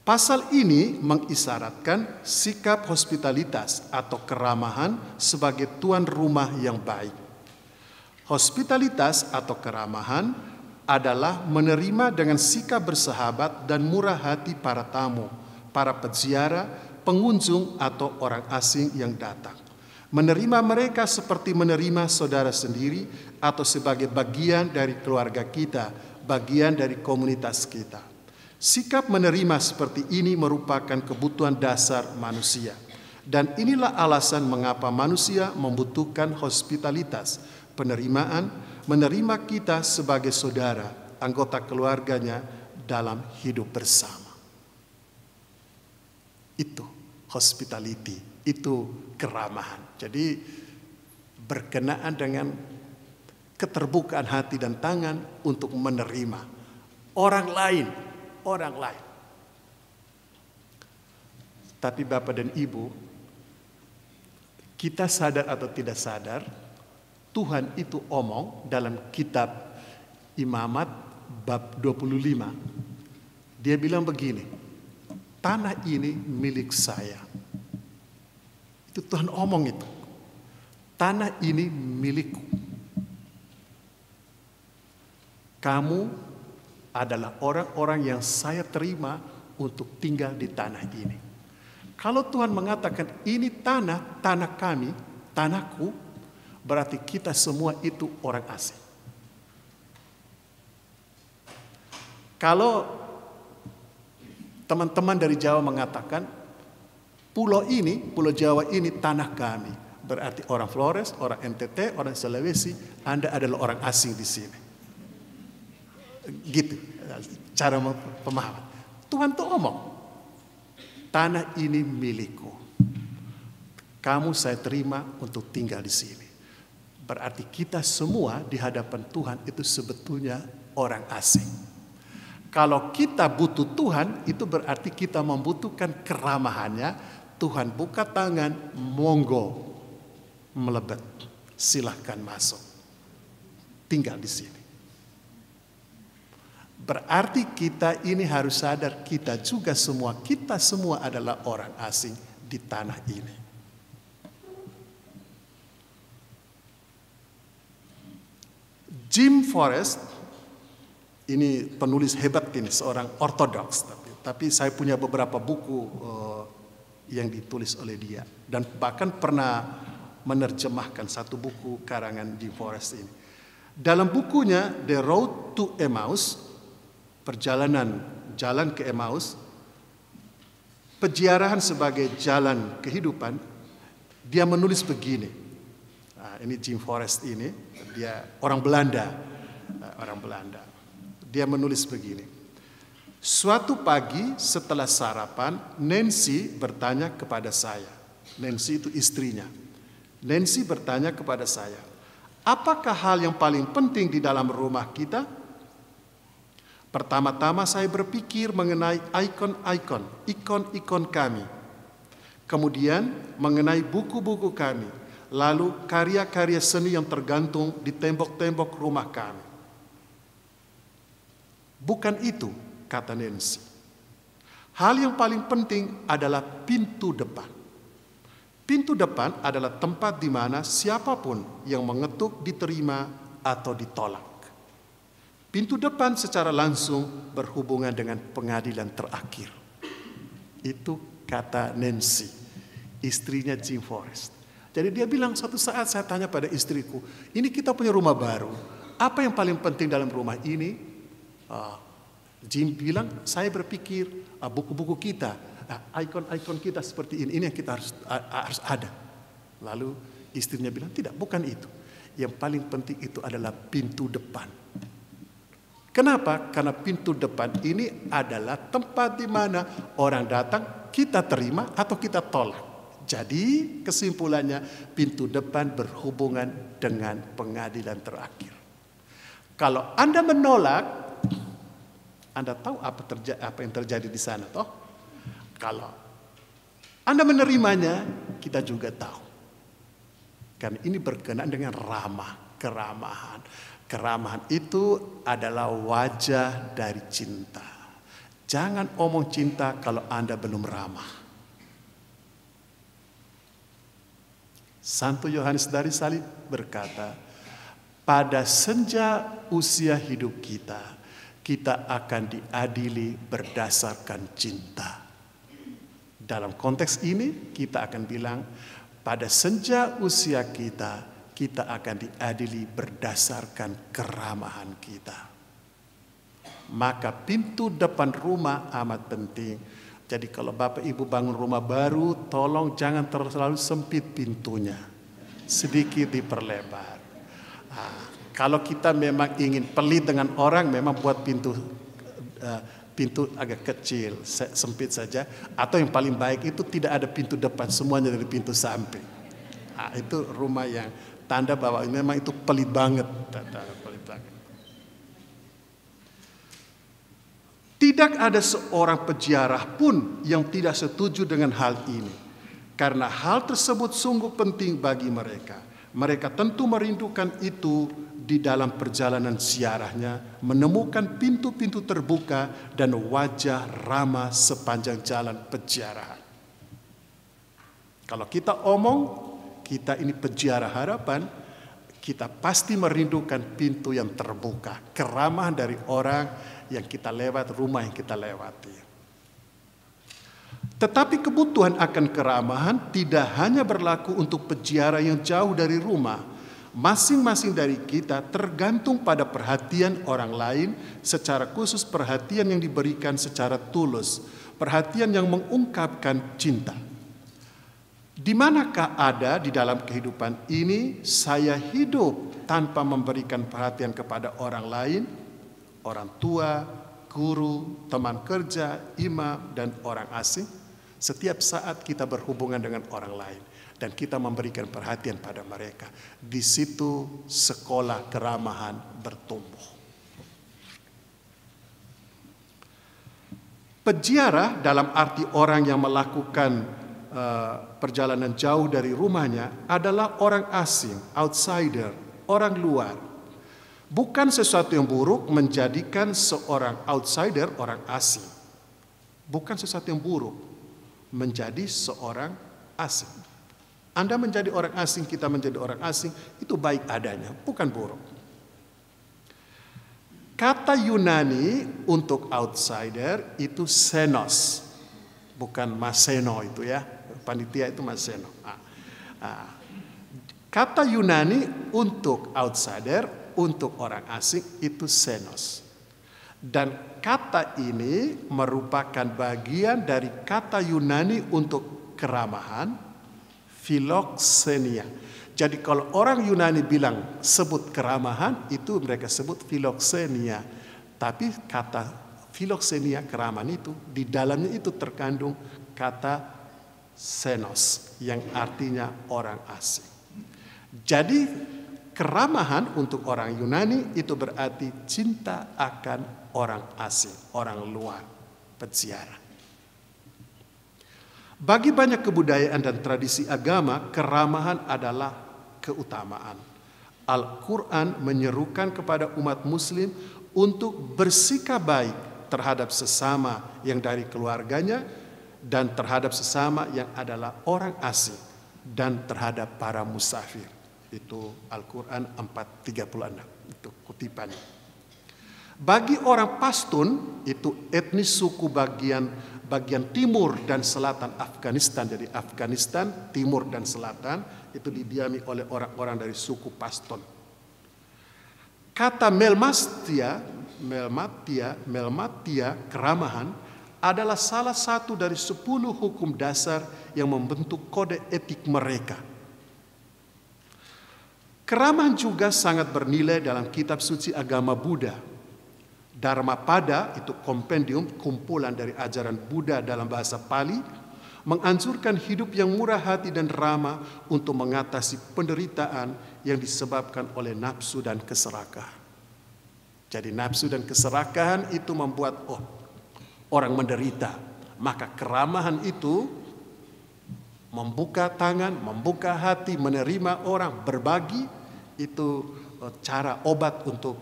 Pasal ini mengisyaratkan sikap hospitalitas atau keramahan sebagai tuan rumah yang baik. Hospitalitas atau keramahan adalah menerima dengan sikap bersahabat dan murah hati para tamu, para peziarah, pengunjung atau orang asing yang datang. Menerima mereka seperti menerima saudara sendiri atau sebagai bagian dari keluarga kita, bagian dari komunitas kita. Sikap menerima seperti ini merupakan kebutuhan dasar manusia. Dan inilah alasan mengapa manusia membutuhkan hospitalitas, penerimaan, menerima kita sebagai saudara, anggota keluarganya dalam hidup bersama. Itu hospitality, itu keramahan. Jadi berkenaan dengan keterbukaan hati dan tangan untuk menerima orang lain. Tapi Bapak dan Ibu, kita sadar atau tidak sadar, Tuhan itu omong dalam kitab Imamat bab 25. Dia bilang begini, tanah ini milik saya. Itu Tuhan omong itu. Tanah ini milikku. Kamu adalah orang-orang yang saya terima untuk tinggal di tanah ini. Kalau Tuhan mengatakan ini tanah kami, tanahku, berarti kita semua itu orang asing. Kalau teman-teman dari Jawa mengatakan pulau Jawa ini tanah kami, berarti orang Flores, orang NTT, orang Sulawesi, Anda adalah orang asing di sini. Gitu cara pemahaman. Tuhan tuh omong, tanah ini milikku. Kamu saya terima untuk tinggal di sini. Berarti kita semua di hadapan Tuhan itu sebetulnya orang asing. Kalau kita butuh Tuhan, itu berarti kita membutuhkan keramahannya. Tuhan buka tangan, monggo melebet, silahkan masuk, tinggal di sini. Berarti kita ini harus sadar kita semua adalah orang asing di tanah ini. Jim Forrest, ini penulis hebat ini, seorang ortodoks. Tapi saya punya beberapa buku yang ditulis oleh dia. Dan bahkan pernah menerjemahkan satu buku karangan Jim Forrest ini. Dalam bukunya The Road to Emmaus, jalan ke Emmaus, peziarahan sebagai jalan kehidupan, dia menulis begini. Nah, ini Jim Forrest ini, dia orang Belanda. Dia menulis begini. Suatu pagi setelah sarapan, Nancy bertanya kepada saya. Nancy itu istrinya. Nancy bertanya kepada saya, apakah hal yang paling penting di dalam rumah kita? Pertama-tama saya berpikir mengenai ikon-ikon kami. Kemudian mengenai buku-buku kami. Lalu karya-karya seni yang tergantung di tembok-tembok rumah kami. Bukan itu, kata Nancy. Hal yang paling penting adalah pintu depan. Pintu depan adalah tempat di mana siapapun yang mengetuk diterima atau ditolak. Pintu depan secara langsung berhubungan dengan pengadilan terakhir. Itu kata Nancy, istrinya Jim Forrest. Jadi dia bilang, suatu saat saya tanya pada istriku, ini kita punya rumah baru, apa yang paling penting dalam rumah ini? Jim bilang, saya berpikir buku-buku kita, ikon-ikon kita seperti ini yang kita harus ada. Lalu istrinya bilang, tidak, bukan itu. Yang paling penting itu adalah pintu depan. Kenapa? Karena pintu depan ini adalah tempat di mana orang datang, kita terima atau kita tolak. Jadi kesimpulannya, pintu depan berhubungan dengan pengadilan terakhir. Kalau Anda menolak, Anda tahu apa yang terjadi di sana, toh? Kalau Anda menerimanya, kita juga tahu. Karena ini berkenaan dengan keramahan. Keramahan itu adalah wajah dari cinta. Jangan omong cinta kalau Anda belum ramah. Santo Yohanes dari Salib berkata, pada senja usia hidup kita, kita akan diadili berdasarkan cinta. Dalam konteks ini, kita akan bilang, pada senja usia kita, kita akan diadili berdasarkan keramahan kita. Maka pintu depan rumah amat penting. Jadi kalau Bapak Ibu bangun rumah baru, tolong jangan terlalu sempit pintunya. Sedikit diperlebar. Kalau kita memang ingin pelit dengan orang, memang buat pintu agak kecil, sempit saja. Atau yang paling baik itu tidak ada pintu depan, semuanya dari pintu samping. Itu rumah yang tanda bahwa memang itu pelit banget. Tidak ada seorang peziarah pun yang tidak setuju dengan hal ini. Karena hal tersebut sungguh penting bagi mereka. Mereka tentu merindukan itu di dalam perjalanan ziarahnya, menemukan pintu-pintu terbuka dan wajah ramah sepanjang jalan peziarahan. Kalau kita omong, kita ini peziarah harapan, kita pasti merindukan pintu yang terbuka, keramahan dari orang yang kita lewat, rumah yang kita lewati. Tetapi kebutuhan akan keramahan tidak hanya berlaku untuk peziarah yang jauh dari rumah. Masing-masing dari kita tergantung pada perhatian orang lain, secara khusus perhatian yang diberikan secara tulus, perhatian yang mengungkapkan cinta. Di manakah ada di dalam kehidupan ini saya hidup tanpa memberikan perhatian kepada orang lain, orang tua, guru, teman kerja, imam, dan orang asing? Setiap saat kita berhubungan dengan orang lain dan kita memberikan perhatian pada mereka. Di situ sekolah keramahan bertumbuh. Peziarah dalam arti orang yang melakukan perjalanan jauh dari rumahnya adalah orang asing, outsider, orang luar. Bukan sesuatu yang buruk menjadikan seorang outsider orang asing. Bukan sesuatu yang buruk menjadi seorang asing. Anda menjadi orang asing, kita menjadi orang asing, itu baik adanya, bukan buruk. Kata Yunani untuk outsider itu xenos, bukan maseno itu ya. Panitia itu maseno. Kata Yunani untuk outsider, untuk orang asing itu xenos. Dan kata ini merupakan bagian dari kata Yunani untuk keramahan, philoxenia. Jadi kalau orang Yunani bilang sebut keramahan, itu mereka sebut philoxenia. Tapi kata philoxenia, keramahan itu, di dalamnya itu terkandung kata xenos, yang artinya orang asing. Jadi keramahan untuk orang Yunani itu berarti cinta akan orang asing, orang luar, peziarah. Bagi banyak kebudayaan dan tradisi agama, keramahan adalah keutamaan. Al-Quran menyerukan kepada umat muslim untuk bersikap baik terhadap sesama yang dari keluarganya dan terhadap sesama yang adalah orang asing dan terhadap para musafir. Itu Al-Quran 4:36, itu kutipannya. Bagi orang Pashtun, itu etnis suku bagian timur dan selatan Afghanistan. Jadi Afghanistan, timur dan selatan itu didiami oleh orang-orang dari suku Pashtun. Kata melmatia, keramahan, adalah salah satu dari 10 hukum dasar yang membentuk kode etik mereka. Keramahan juga sangat bernilai dalam kitab suci agama Buddha. Dharmapada itu kompendium, kumpulan dari ajaran Buddha dalam bahasa Pali, menganjurkan hidup yang murah hati dan ramah untuk mengatasi penderitaan yang disebabkan oleh nafsu dan keserakahan. Jadi nafsu dan keserakahan itu membuat orang menderita. Maka keramahan itu membuka tangan, membuka hati, menerima orang, berbagi, itu cara obat untuk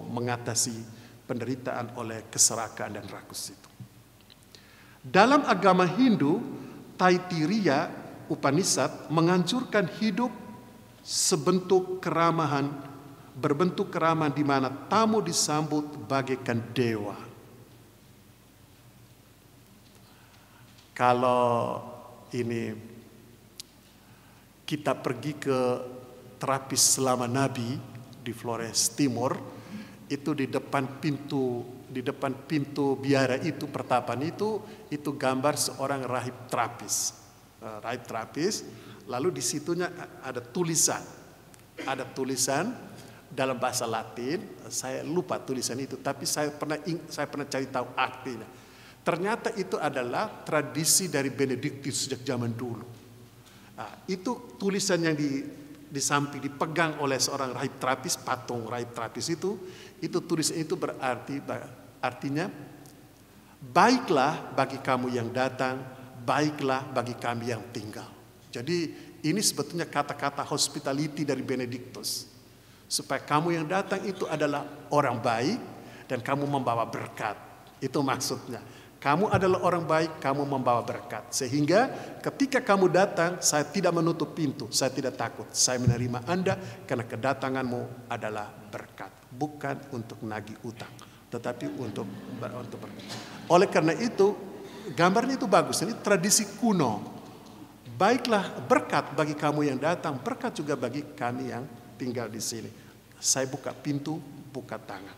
mengatasi penderitaan oleh keserakahan dan rakus itu. Dalam agama Hindu, Taittiriya Upanishad menganjurkan hidup berbentuk keramahan di mana tamu disambut bagaikan dewa. Kalau ini kita pergi ke terapis selama Nabi di Flores Timur, itu di depan pintu biara itu, pertapan itu gambar seorang rahib terapis. Lalu di situnya ada tulisan dalam bahasa Latin. Saya lupa tulisan itu, tapi saya pernah cari tahu artinya. Ternyata itu adalah tradisi dari Benediktus sejak zaman dulu. Itu tulisan yang di samping dipegang oleh seorang rahib terapis, patung rahib terapis itu tulisan itu artinya baiklah bagi kamu yang datang, baiklah bagi kami yang tinggal. Jadi ini sebetulnya kata-kata hospitality dari Benediktus, supaya kamu yang datang itu adalah orang baik dan kamu membawa berkat. Itu maksudnya. Kamu adalah orang baik, kamu membawa berkat. Sehingga ketika kamu datang, saya tidak menutup pintu, saya tidak takut. Saya menerima Anda karena kedatanganmu adalah berkat. Bukan untuk nagih utang, tetapi untuk berkat. Oleh karena itu, gambarnya itu bagus. Ini tradisi kuno. Baiklah berkat bagi kamu yang datang, berkat juga bagi kami yang tinggal di sini. Saya buka pintu, buka tangan.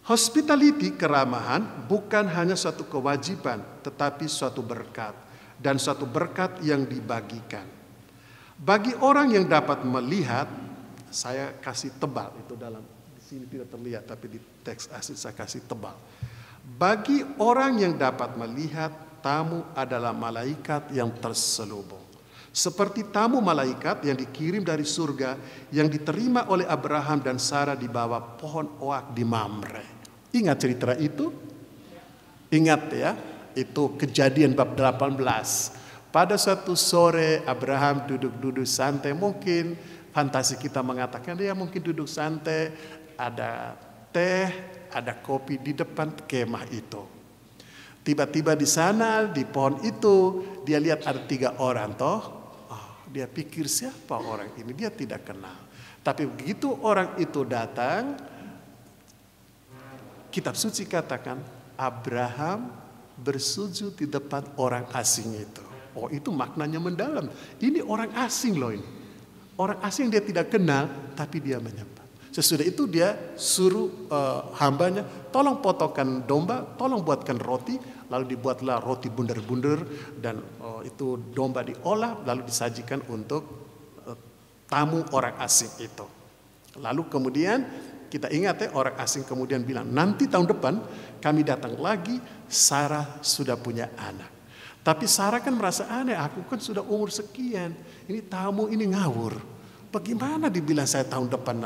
Hospitality, keramahan, bukan hanya suatu kewajiban, tetapi suatu berkat. Dan suatu berkat yang dibagikan. Bagi orang yang dapat melihat, saya kasih tebal, itu dalam di sini tidak terlihat, tapi di teks asli saya kasih tebal. Bagi orang yang dapat melihat, tamu adalah malaikat yang terselubung. Seperti tamu malaikat yang dikirim dari surga yang diterima oleh Abraham dan Sarah di bawah pohon oak di Mamre. Ingat cerita itu? Ingat ya, itu Kejadian bab 18. Pada suatu sore Abraham duduk-duduk santai, mungkin fantasi kita mengatakan dia mungkin duduk santai, ada teh, ada kopi di depan kemah itu. Tiba-tiba di sana di pohon itu dia lihat ada 3 orang toh. Dia pikir siapa orang ini, dia tidak kenal. Tapi begitu orang itu datang, kitab suci katakan Abraham bersujud di depan orang asing itu. Oh, itu maknanya mendalam. Ini orang asing loh ini. Orang asing dia tidak kenal, tapi dia menyembah. Sesudah itu dia suruh hambanya, tolong potongkan domba, tolong buatkan roti. Lalu dibuatlah roti bundar-bundar dan itu domba diolah lalu disajikan untuk tamu orang asing itu. Lalu kemudian kita ingat ya, orang asing kemudian bilang, nanti tahun depan kami datang lagi, Sarah sudah punya anak. Tapi Sarah kan merasa aneh, aku kan sudah umur sekian, ini tamu ini ngawur. Bagaimana dibilang saya tahun depan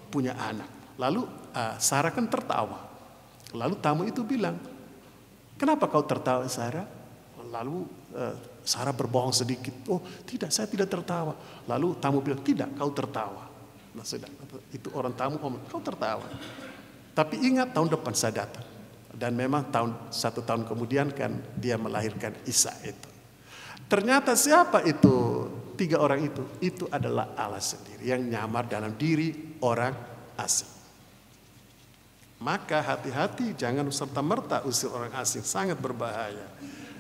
punya anak? Lalu Sarah kan tertawa. Lalu tamu itu bilang, kenapa kau tertawa Sarah? Lalu Sarah berbohong sedikit. Oh tidak, saya tidak tertawa. Lalu tamu bilang, tidak, kau tertawa. Nah sudah, itu orang tamu ngomong, kau tertawa. Tapi ingat tahun depan saya datang. Dan memang 1 tahun kemudian kan dia melahirkan Isa itu. Ternyata siapa itu 3 orang itu? Itu adalah Allah sendiri yang nyamar dalam diri orang asing. Maka hati-hati, jangan serta-merta usir orang asing, sangat berbahaya.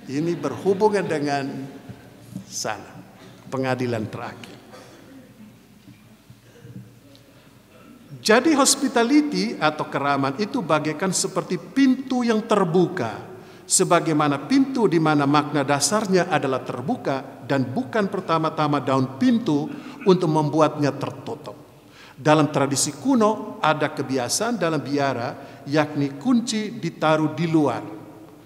Ini berhubungan dengan sana, pengadilan terakhir. Jadi hospitality atau keramahan itu bagaikan seperti pintu yang terbuka. Sebagaimana pintu di mana makna dasarnya adalah terbuka dan bukan pertama-tama daun pintu untuk membuatnya tertutup. Dalam tradisi kuno ada kebiasaan dalam biara yakni kunci ditaruh di luar.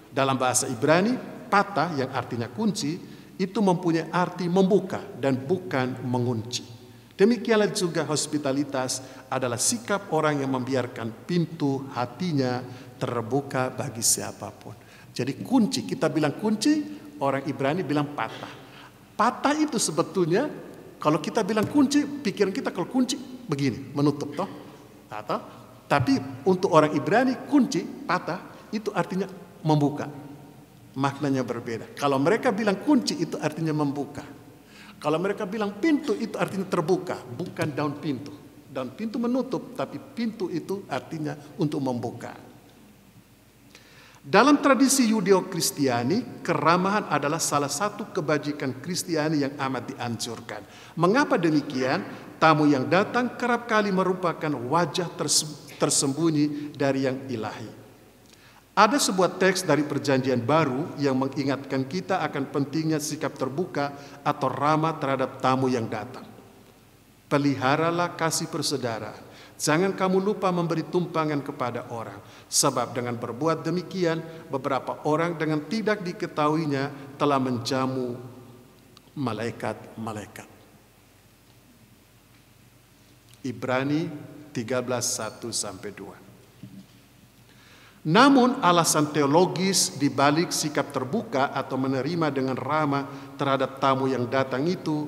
Dalam bahasa Ibrani, patah yang artinya kunci itu mempunyai arti membuka dan bukan mengunci. Demikianlah juga hospitalitas adalah sikap orang yang membiarkan pintu hatinya terbuka bagi siapapun. Jadi kunci, kita bilang kunci, orang Ibrani bilang patah. Patah itu sebetulnya kalau kita bilang kunci, pikiran kita kalau kunci begini, menutup toh. Atau, tapi untuk orang Ibrani kunci, patah itu artinya membuka. Maknanya berbeda. Kalau mereka bilang kunci itu artinya membuka. Kalau mereka bilang pintu itu artinya terbuka, bukan daun pintu. Daun pintu menutup, tapi pintu itu artinya untuk membuka. Dalam tradisi Yudeo-Kristiani, keramahan adalah salah satu kebajikan Kristiani yang amat dianjurkan. Mengapa demikian? Tamu yang datang kerap kali merupakan wajah tersembunyi dari yang ilahi. Ada sebuah teks dari Perjanjian Baru yang mengingatkan kita akan pentingnya sikap terbuka atau ramah terhadap tamu yang datang. Peliharalah kasih persaudaraan. Jangan kamu lupa memberi tumpangan kepada orang. Sebab dengan berbuat demikian, beberapa orang dengan tidak diketahuinya telah menjamu malaikat-malaikat. Ibrani 13:1-2. Namun alasan teologis di balik sikap terbuka atau menerima dengan ramah terhadap tamu yang datang itu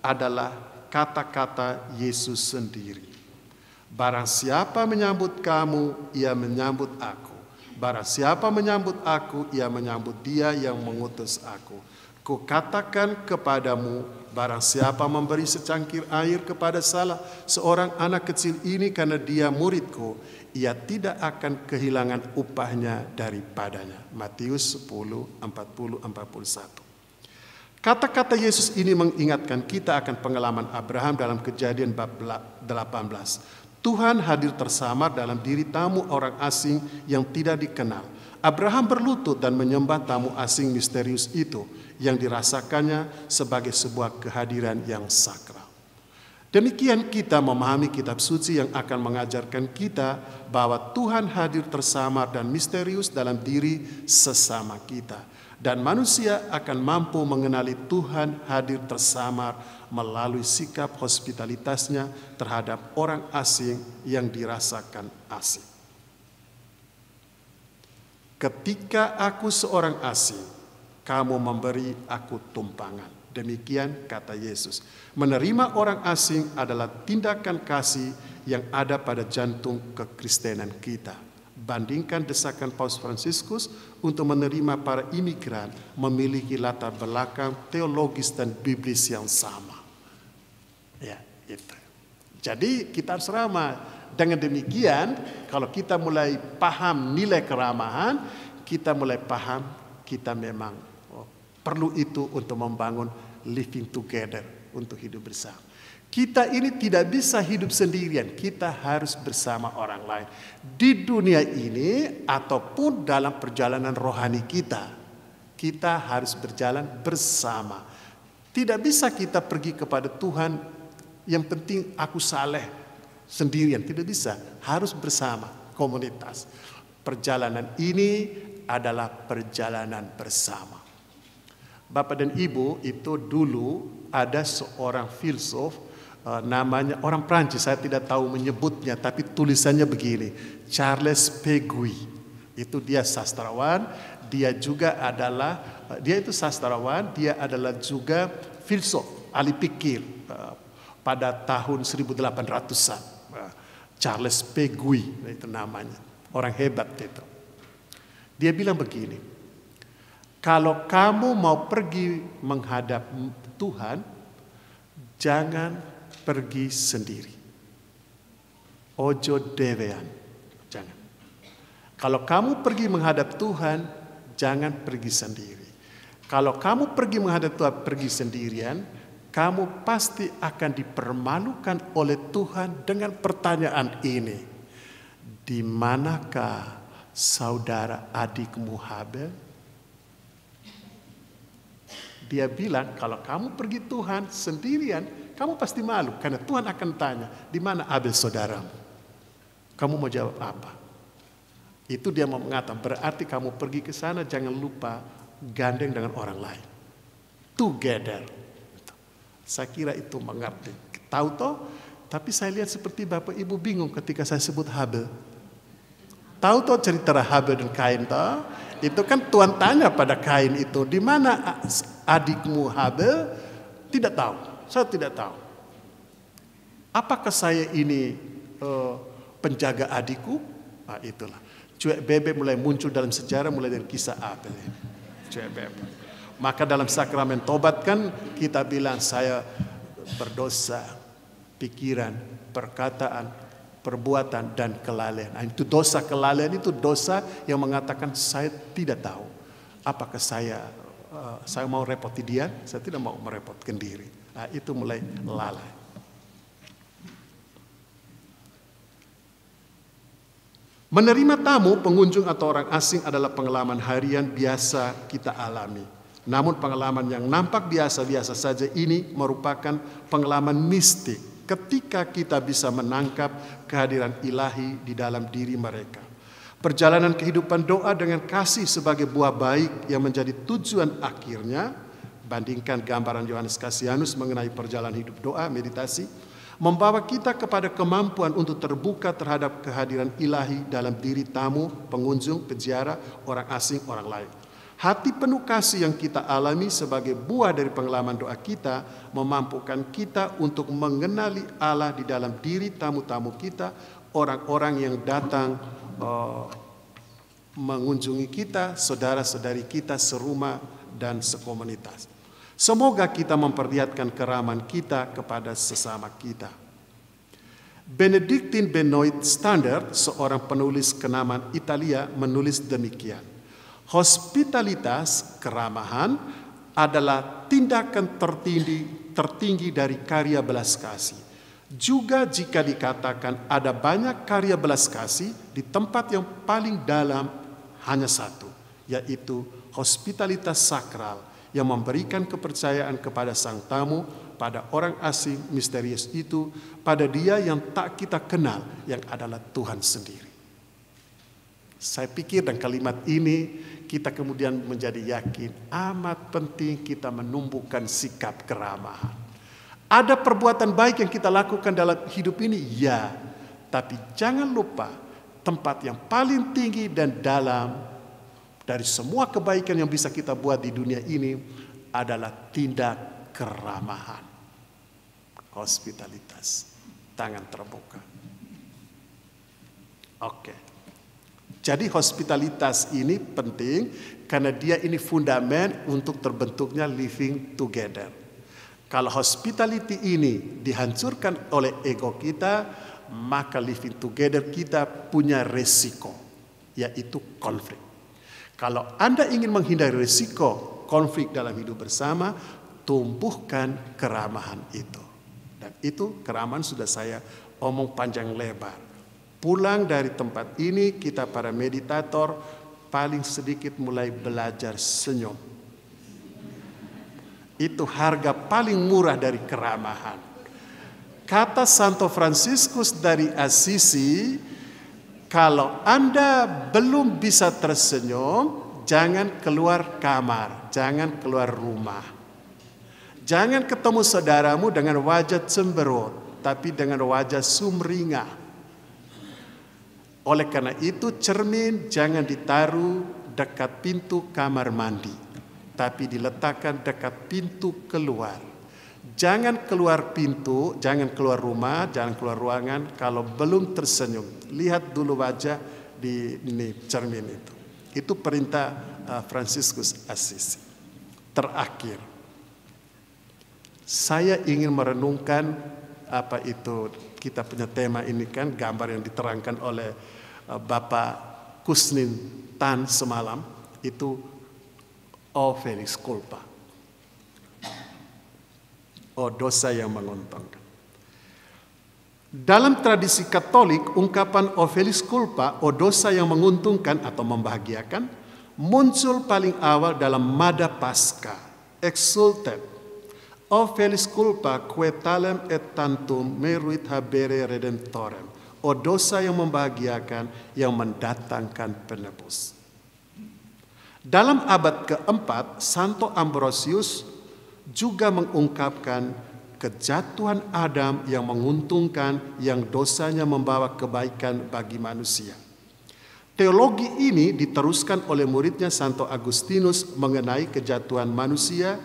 adalah kata-kata Yesus sendiri. Barang siapa menyambut kamu, ia menyambut aku. Barang siapa menyambut aku, ia menyambut dia yang mengutus aku. Kukatakan kepadamu, barang siapa memberi secangkir air kepada salah seorang anak kecil ini karena dia muridku, ia tidak akan kehilangan upahnya daripadanya. Matius 10:40-41. Kata-kata Yesus ini mengingatkan kita akan pengalaman Abraham dalam Kejadian bab 18. Tuhan hadir tersamar dalam diri tamu orang asing yang tidak dikenal. Abraham berlutut dan menyembah tamu asing misterius itu yang dirasakannya sebagai sebuah kehadiran yang sakral. Demikian kita memahami kitab suci yang akan mengajarkan kita bahwa Tuhan hadir tersamar dan misterius dalam diri sesama kita. Dan manusia akan mampu mengenali Tuhan hadir tersamar melalui sikap hospitalitasnya terhadap orang asing yang dirasakan asing. Ketika aku seorang asing, kamu memberi aku tumpangan. Demikian kata Yesus. Menerima orang asing adalah tindakan kasih yang ada pada jantung kekristenan kita. Bandingkan desakan Paus Fransiskus untuk menerima para imigran memiliki latar belakang teologis dan biblis yang sama. Ya, itu. Jadi kita harus ramah. Dengan demikian, kalau kita mulai paham nilai keramahan, kita mulai paham kita memang perlu itu untuk membangun living together, untuk hidup bersama. Kita ini tidak bisa hidup sendirian, kita harus bersama orang lain. Di dunia ini ataupun dalam perjalanan rohani kita, kita harus berjalan bersama. Tidak bisa kita pergi kepada Tuhan, yang penting aku saleh sendirian, tidak bisa. Harus bersama komunitas. Perjalanan ini adalah perjalanan bersama. Bapak dan Ibu, itu dulu ada seorang filsuf, namanya orang Prancis, saya tidak tahu menyebutnya, tapi tulisannya begini, Charles Péguy. Itu dia sastrawan, dia juga adalah, dia itu sastrawan, dia adalah juga filsuf, ahli pikir pada tahun 1800-an. Charles Péguy, itu namanya, orang hebat itu. Dia bilang begini, kalau kamu mau pergi menghadap Tuhan, jangan pergi sendiri. Ojo dewean. Jangan. Kalau kamu pergi menghadap Tuhan, jangan pergi sendiri. Kalau kamu pergi menghadap Tuhan pergi sendirian, kamu pasti akan dipermalukan oleh Tuhan dengan pertanyaan ini. Di manakah saudara adikmu Habel? Dia bilang kalau kamu pergi Tuhan sendirian, kamu pasti malu karena Tuhan akan tanya, di mana Habel saudaramu? Kamu mau jawab apa? Itu dia mau mengatakan, berarti kamu pergi ke sana jangan lupa gandeng dengan orang lain. Together. Saya kira itu mengerti. Tahu toh? Tapi saya lihat seperti Bapak Ibu bingung ketika saya sebut Habel. Tahu toh cerita Habel dan Kain toh? Itu kan Tuhan tanya pada Kain itu, di mana adikmu Habel? Tidak tahu. Saya tidak tahu. Apakah saya ini penjaga adikku? Nah, itulah. Cuek bebek mulai muncul dalam sejarah mulai dari kisah Abel. Cuek bebek. Maka dalam sakramen tobat kan kita bilang saya berdosa, pikiran, perkataan, perbuatan dan kelalaian. Nah, itu dosa kelalaian itu dosa yang mengatakan saya tidak tahu. Apakah saya mau repoti dia? Saya tidak mau merepotkan diri. Nah, itu mulai lalai. Menerima tamu, pengunjung atau orang asing adalah pengalaman harian biasa kita alami. Namun pengalaman yang nampak biasa-biasa saja ini merupakan pengalaman mistik ketika kita bisa menangkap kehadiran ilahi di dalam diri mereka. Perjalanan kehidupan doa dengan kasih sebagai buah baik yang menjadi tujuan akhirnya, bandingkan gambaran Yohanes Cassianus mengenai perjalanan hidup doa, meditasi, membawa kita kepada kemampuan untuk terbuka terhadap kehadiran ilahi dalam diri tamu, pengunjung, peziarah, orang asing, orang lain. Hati penuh kasih yang kita alami sebagai buah dari pengalaman doa kita memampukan kita untuk mengenali Allah di dalam diri tamu-tamu kita, orang-orang yang datang mengunjungi kita, saudara-saudari kita serumah dan sekomunitas. Semoga kita memperlihatkan keraman kita kepada sesama kita. Benedictine Benoit Standard, seorang penulis kenamaan Italia, menulis demikian. Hospitalitas, keramahan, adalah tindakan tertinggi dari karya belas kasih. Juga jika dikatakan ada banyak karya belas kasih, di tempat yang paling dalam hanya satu, yaitu hospitalitas sakral, yang memberikan kepercayaan kepada sang tamu, pada orang asing misterius itu, pada dia yang tak kita kenal, yang adalah Tuhan sendiri. Saya pikir dan kalimat ini kita kemudian menjadi yakin amat penting kita menumbuhkan sikap keramahan. Ada perbuatan baik yang kita lakukan dalam hidup ini, ya. Tapi jangan lupa tempat yang paling tinggi dan dalam dari semua kebaikan yang bisa kita buat di dunia ini adalah tindak keramahan. Hospitalitas. Tangan terbuka. Oke. Jadi hospitalitas ini penting karena dia ini fundament untuk terbentuknya living together. Kalau hospitality ini dihancurkan oleh ego kita, maka living together kita punya resiko, yaitu konflik. Kalau Anda ingin menghindari risiko konflik dalam hidup bersama, tumbuhkan keramahan itu. Dan itu keramahan sudah saya omong panjang lebar. Pulang dari tempat ini, kita para meditator paling sedikit mulai belajar senyum. Itu harga paling murah dari keramahan. Kata Santo Fransiskus dari Assisi, kalau Anda belum bisa tersenyum, jangan keluar kamar, jangan keluar rumah. Jangan ketemu saudaramu dengan wajah cemberut, tapi dengan wajah sumringah. Oleh karena itu, cermin jangan ditaruh dekat pintu kamar mandi, tapi diletakkan dekat pintu keluar. Jangan keluar pintu, jangan keluar rumah, jangan keluar ruangan kalau belum tersenyum. Lihat dulu wajah di cermin itu. Itu perintah Fransiskus Assisi. Terakhir, saya ingin merenungkan kita punya tema ini kan, gambar yang diterangkan oleh Bapak Kusnin Tan semalam, itu O Felix Culpa. O dosa yang menguntungkan. Dalam tradisi Katolik, ungkapan O Felix Culpa, o dosa yang menguntungkan atau membahagiakan, muncul paling awal dalam Mada Pasca, Exultet. O Felix Culpa, que talem et tantum meruit habere redemptorem. O dosa yang membahagiakan, yang mendatangkan penebus. Dalam abad keempat, Santo Ambrosius juga mengungkapkan kejatuhan Adam yang menguntungkan, yang dosanya membawa kebaikan bagi manusia. Teologi ini diteruskan oleh muridnya Santo Agustinus mengenai kejatuhan manusia,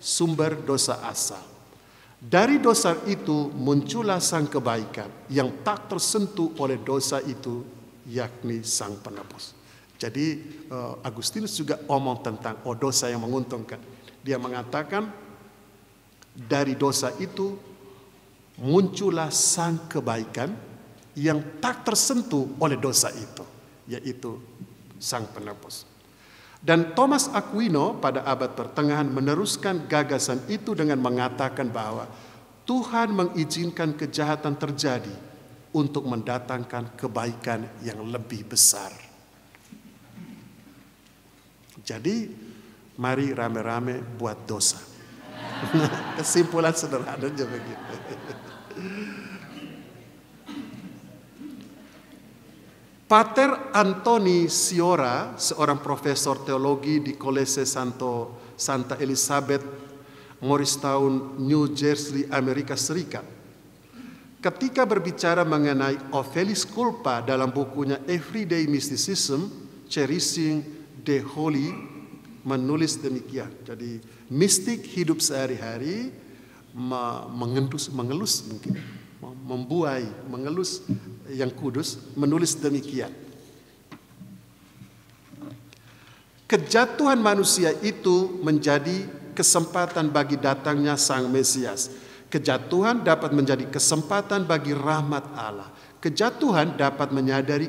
sumber dosa asal. Dari dosa itu muncullah sang kebaikan yang tak tersentuh oleh dosa itu, yakni sang penebus. Jadi Agustinus juga omong tentang dosa yang menguntungkan. Dia mengatakan dari dosa itu muncullah sang kebaikan yang tak tersentuh oleh dosa itu, yaitu sang penebus. Dan Thomas Aquino pada abad pertengahan meneruskan gagasan itu dengan mengatakan bahwa Tuhan mengizinkan kejahatan terjadi untuk mendatangkan kebaikan yang lebih besar. Jadi mari rame-rame buat dosa. Kesimpulan sederhananya begitu. Pater Antoni Sciorra, seorang profesor teologi di College Santa Elizabeth, Morristown, New Jersey, Amerika Serikat, ketika berbicara mengenai O Felix Culpa dalam bukunya Everyday Mysticism, Cherishing the Holy, menulis demikian. Jadi mistik hidup sehari-hari, mengelus mungkin, membuai, mengelus yang kudus, menulis demikian. Kejatuhan manusia itu menjadi kesempatan bagi datangnya Sang Mesias. Kejatuhan dapat menjadi kesempatan bagi rahmat Allah. Kejatuhan dapat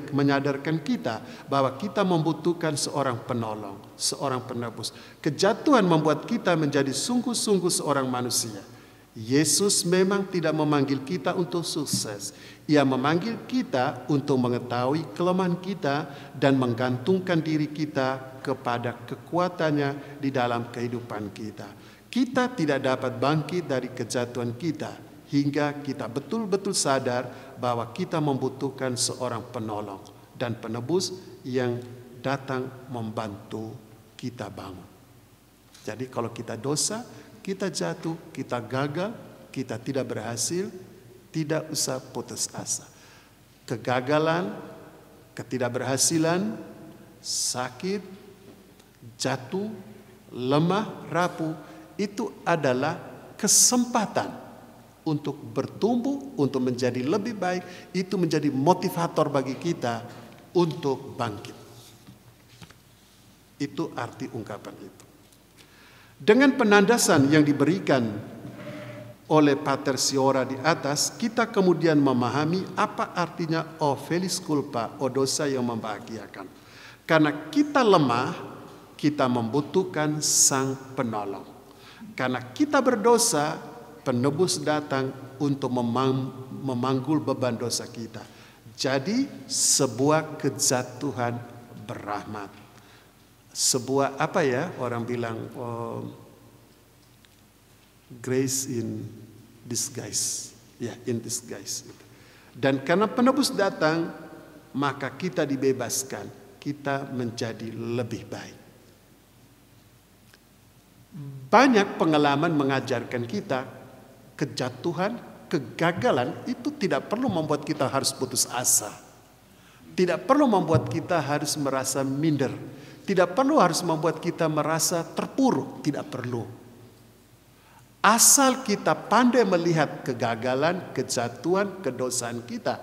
menyadarkan kita bahwa kita membutuhkan seorang penolong, seorang penebus. Kejatuhan membuat kita menjadi sungguh-sungguh seorang manusia. Yesus memang tidak memanggil kita untuk sukses. Ia memanggil kita untuk mengetahui kelemahan kita dan menggantungkan diri kita kepada kekuatannya di dalam kehidupan kita. Kita tidak dapat bangkit dari kejatuhan kita hingga kita betul-betul sadar bahwa kita membutuhkan seorang penolong dan penebus yang datang membantu kita bangun. Jadi kalau kita dosa, kita jatuh, kita gagal, kita tidak berhasil, tidak usah putus asa. Kegagalan, ketidakberhasilan, sakit, jatuh, lemah, rapuh, itu adalah kesempatan untuk bertumbuh, untuk menjadi lebih baik. Itu menjadi motivator bagi kita untuk bangkit. Itu arti ungkapan itu. Dengan penandasan yang diberikan oleh Pater Sciorra di atas, kita kemudian memahami apa artinya O Felix Culpa, o dosa yang membahagiakan. Karena kita lemah, kita membutuhkan Sang Penolong. Karena kita berdosa, penebus datang untuk memanggul beban dosa kita. Jadi sebuah kejatuhan berahmat. Sebuah orang bilang grace in disguise. Ya, in disguise. Dan karena penebus datang, maka kita dibebaskan. Kita menjadi lebih baik. Banyak pengalaman mengajarkan kita kejatuhan, kegagalan itu tidak perlu membuat kita harus putus asa. Tidak perlu membuat kita harus merasa minder. Tidak perlu harus membuat kita merasa terpuruk. Tidak perlu. Asal kita pandai melihat kegagalan, kejatuhan, kedosaan kita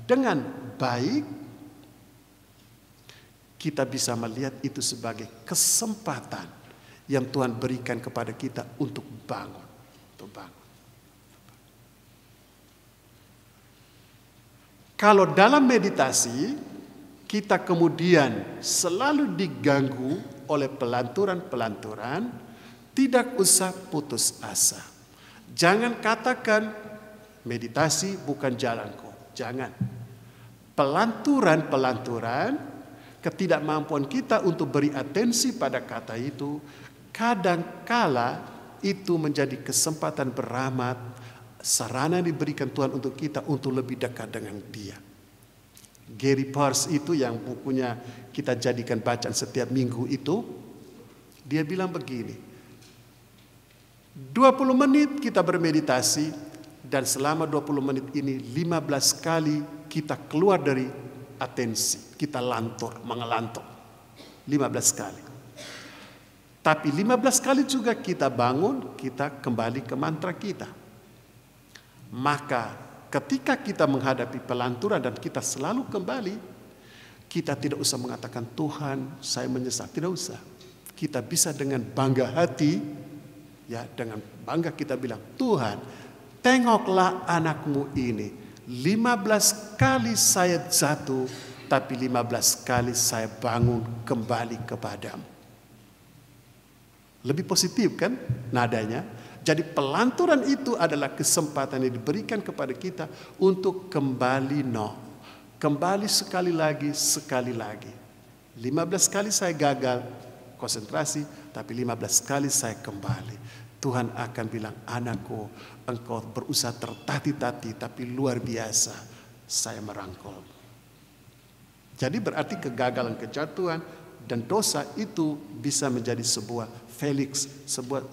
dengan baik, kita bisa melihat itu sebagai kesempatan yang Tuhan berikan kepada kita untuk bangun. Untuk bangun. Kalau dalam meditasi kita kemudian selalu diganggu oleh pelanturan-pelanturan, tidak usah putus asa. Jangan katakan meditasi bukan jalanku. Jangan. Pelanturan-pelanturan, ketidakmampuan kita untuk beri atensi pada kata itu, kadangkala itu menjadi kesempatan berahmat, sarana yang diberikan Tuhan untuk kita untuk lebih dekat dengan Dia. Gary Pearce itu yang bukunya kita jadikan bacaan setiap minggu itu, dia bilang begini, 20 menit kita bermeditasi dan selama 20 menit ini 15 kali kita keluar dari atensi, kita mengelantur 15 kali. Tapi 15 kali juga kita bangun, kita kembali ke mantra kita. Maka ketika kita menghadapi pelanturan dan kita selalu kembali, kita tidak usah mengatakan Tuhan saya menyesal, tidak usah. Kita bisa dengan bangga hati, ya dengan bangga kita bilang, Tuhan tengoklah anakmu ini, 15 kali saya jatuh, tapi 15 kali saya bangun kembali kepadamu. Lebih positif kan nadanya? Jadi pelanturan itu adalah kesempatan yang diberikan kepada kita untuk kembali kembali sekali lagi. 15 kali saya gagal konsentrasi, tapi 15 kali saya kembali. Tuhan akan bilang, anakku, engkau berusaha tertati-tati, tapi luar biasa, saya merangkulmu. Jadi berarti kegagalan, kejatuhan, dan dosa itu bisa menjadi sebuah felix,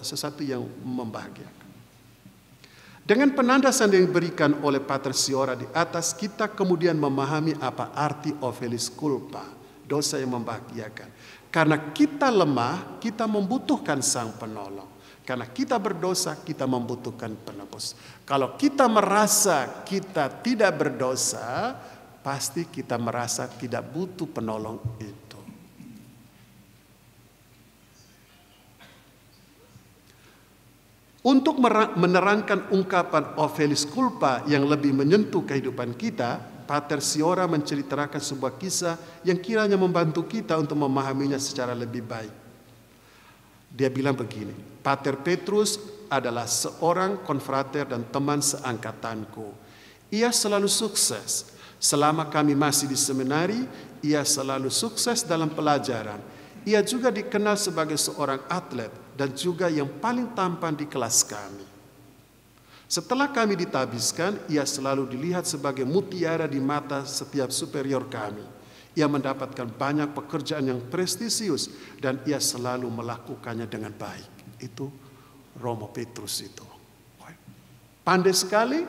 sesuatu yang membahagiakan. Dengan penandasan yang diberikan oleh Pater Siora di atas, kita kemudian memahami apa arti ofelis culpa, dosa yang membahagiakan. Karena kita lemah, kita membutuhkan sang penolong. Karena kita berdosa, kita membutuhkan penebus. Kalau kita merasa kita tidak berdosa, pasti kita merasa tidak butuh penolong itu. Untuk menerangkan ungkapan ofelis culpa yang lebih menyentuh kehidupan kita, Pater Siora menceritakan sebuah kisah yang kiranya membantu kita untuk memahaminya secara lebih baik. Dia bilang begini, Pater Petrus adalah seorang konfrater dan teman seangkatanku. Ia selalu sukses. Selama kami masih di seminari, ia selalu sukses dalam pelajaran. Ia juga dikenal sebagai seorang atlet dan juga yang paling tampan di kelas kami. Setelah kami ditabiskan, ia selalu dilihat sebagai mutiara di mata setiap superior kami. Ia mendapatkan banyak pekerjaan yang prestisius dan ia selalu melakukannya dengan baik. Itu Romo Petrus itu. Pandai sekali,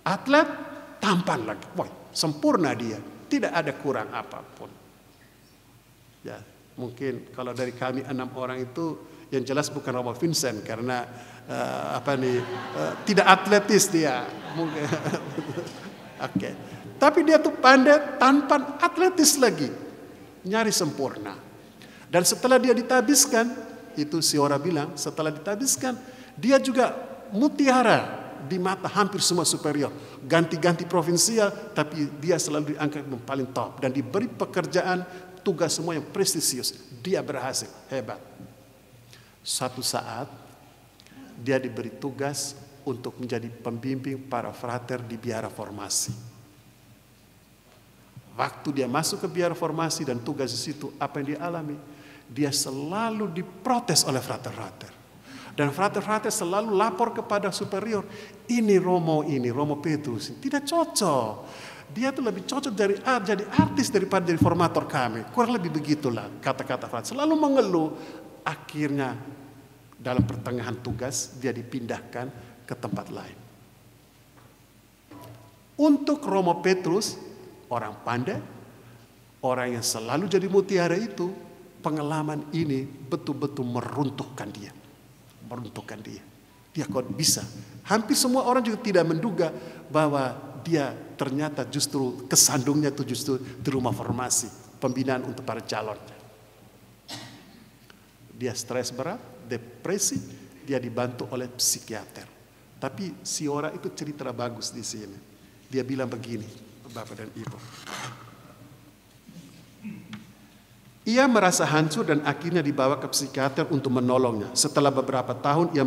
atlet, tampan lagi. Sempurna dia, tidak ada kurang apapun. Ya, mungkin kalau dari kami 6 orang itu yang jelas bukan Romo Vincent karena tidak atletis dia. Mungkin. Oke. Tapi dia tuh pandai, tampan, atletis lagi. Nyari sempurna. Dan setelah dia ditabiskan, itu Siora bilang, setelah ditabiskan, dia juga mutiara di mata hampir semua superior. Ganti-ganti provinsial, tapi dia selalu diangkat yang paling top. Dan diberi pekerjaan, tugas semua yang prestisius. Dia berhasil, hebat. Suatu saat, dia diberi tugas untuk menjadi pembimbing para frater di biara formasi. Waktu dia masuk ke biara formasi dan tugas di situ, apa yang dia alami? Dia selalu diprotes oleh frater-frater. Dan frater-frater selalu lapor kepada superior. Ini Romo Petrus. Tidak cocok. Dia tuh lebih cocok jadi artis daripada jadi formator kami. Kurang lebih begitulah kata-kata frater. Selalu mengeluh. Akhirnya dalam pertengahan tugas dia dipindahkan ke tempat lain. Untuk Romo Petrus, orang pandai, orang yang selalu jadi mutiara itu, pengalaman ini betul-betul meruntuhkan dia. Dia kok bisa. Hampir semua orang juga tidak menduga bahwa dia ternyata justru kesandungnya itu justru di rumah formasi, pembinaan untuk para calon. Dia stres berat, depresi, dia dibantu oleh psikiater. Tapi Siora itu cerita bagus di sini. Dia bilang begini, Bapak dan Ibu. Ia merasa hancur dan akhirnya dibawa ke psikiater untuk menolongnya. Setelah beberapa tahun ia